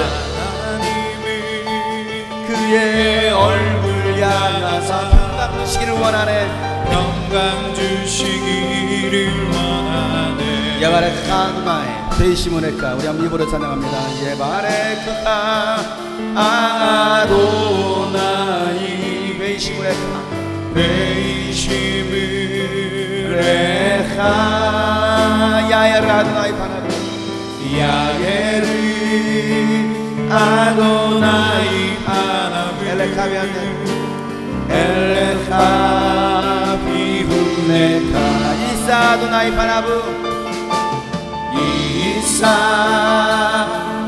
그의 얼굴 향하사 평강 주시기를 원하네. 평강 주시기를 원하네. 예바레카 아도나이 베이시모네카. 우리 한번 입으로 찬양합니다. 예바레카 아도나이 베이시모네카 베이시모네카 야에르 아도나이 바나루 야게르 아도나이 바나루 엘레카비안네 엘레카 비훈네카 이사 아도나이 바나부 이사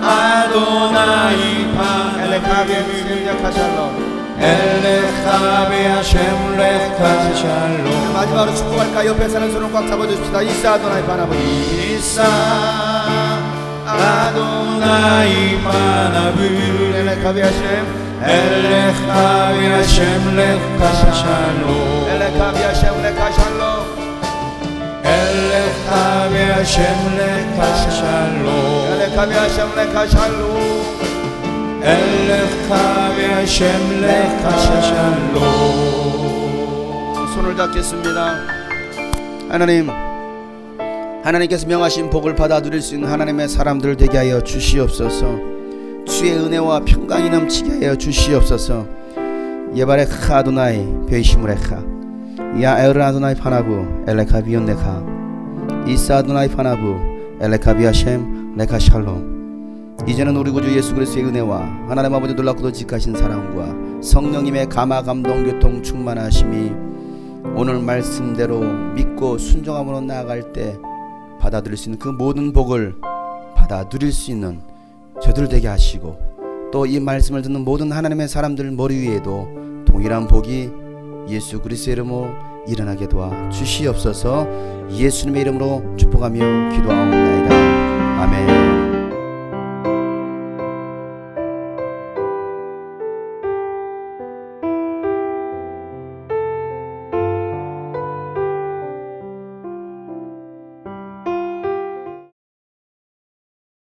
아도나이 바나부 엘레카비안 셈야카 샬롬 엘레카베 하셈 레카 샬롬. 마지막으로 축복할까? 옆에 사는 손을 꽉 잡아주십시다. 이사 아도나이 바나부 이사 아도나이 바나부 엘레카비 하셈 엘레카베 하셈 레카 샬롬. 엘레카비 하셈 레카 샬롬 엘레카베 하셈 레카 샬롬. 엘레카비 하셈 레카 샬롬 엘레카베 하셈 레카 샬롬. 손을 잡겠습니다. 하나님, 하나님께서 명하신 복을 받아 누릴 수 있는 하나님의 사람들 되게 하여 주시옵소서. 주의 은혜와 평강이 넘치게 하여 주시옵소서. 예바레카 아도나이 베이시무레카 야 에르 아도나이 파나부 엘레카 비온네카 이사 아도나이 파나부 엘레카 비하셈 레카 샬롬. 이제는 우리 구주 예수 그리스도의 은혜와 하나님 아버지 놀랍고도 직하신 사랑과 성령님의 감화 감동 교통 충만하심이 오늘 말씀대로 믿고 순종함으로 나아갈 때 받아 누릴 수 있는 그 모든 복을 받아 누릴 수 있는 저들 되게 하시고 또 이 말씀을 듣는 모든 하나님의 사람들 머리 위에도 동일한 복이 예수 그리스도의 이름으로 일어나게 도와 주시옵소서. 예수님의 이름으로 축복하며 기도하옵나이다. 아멘.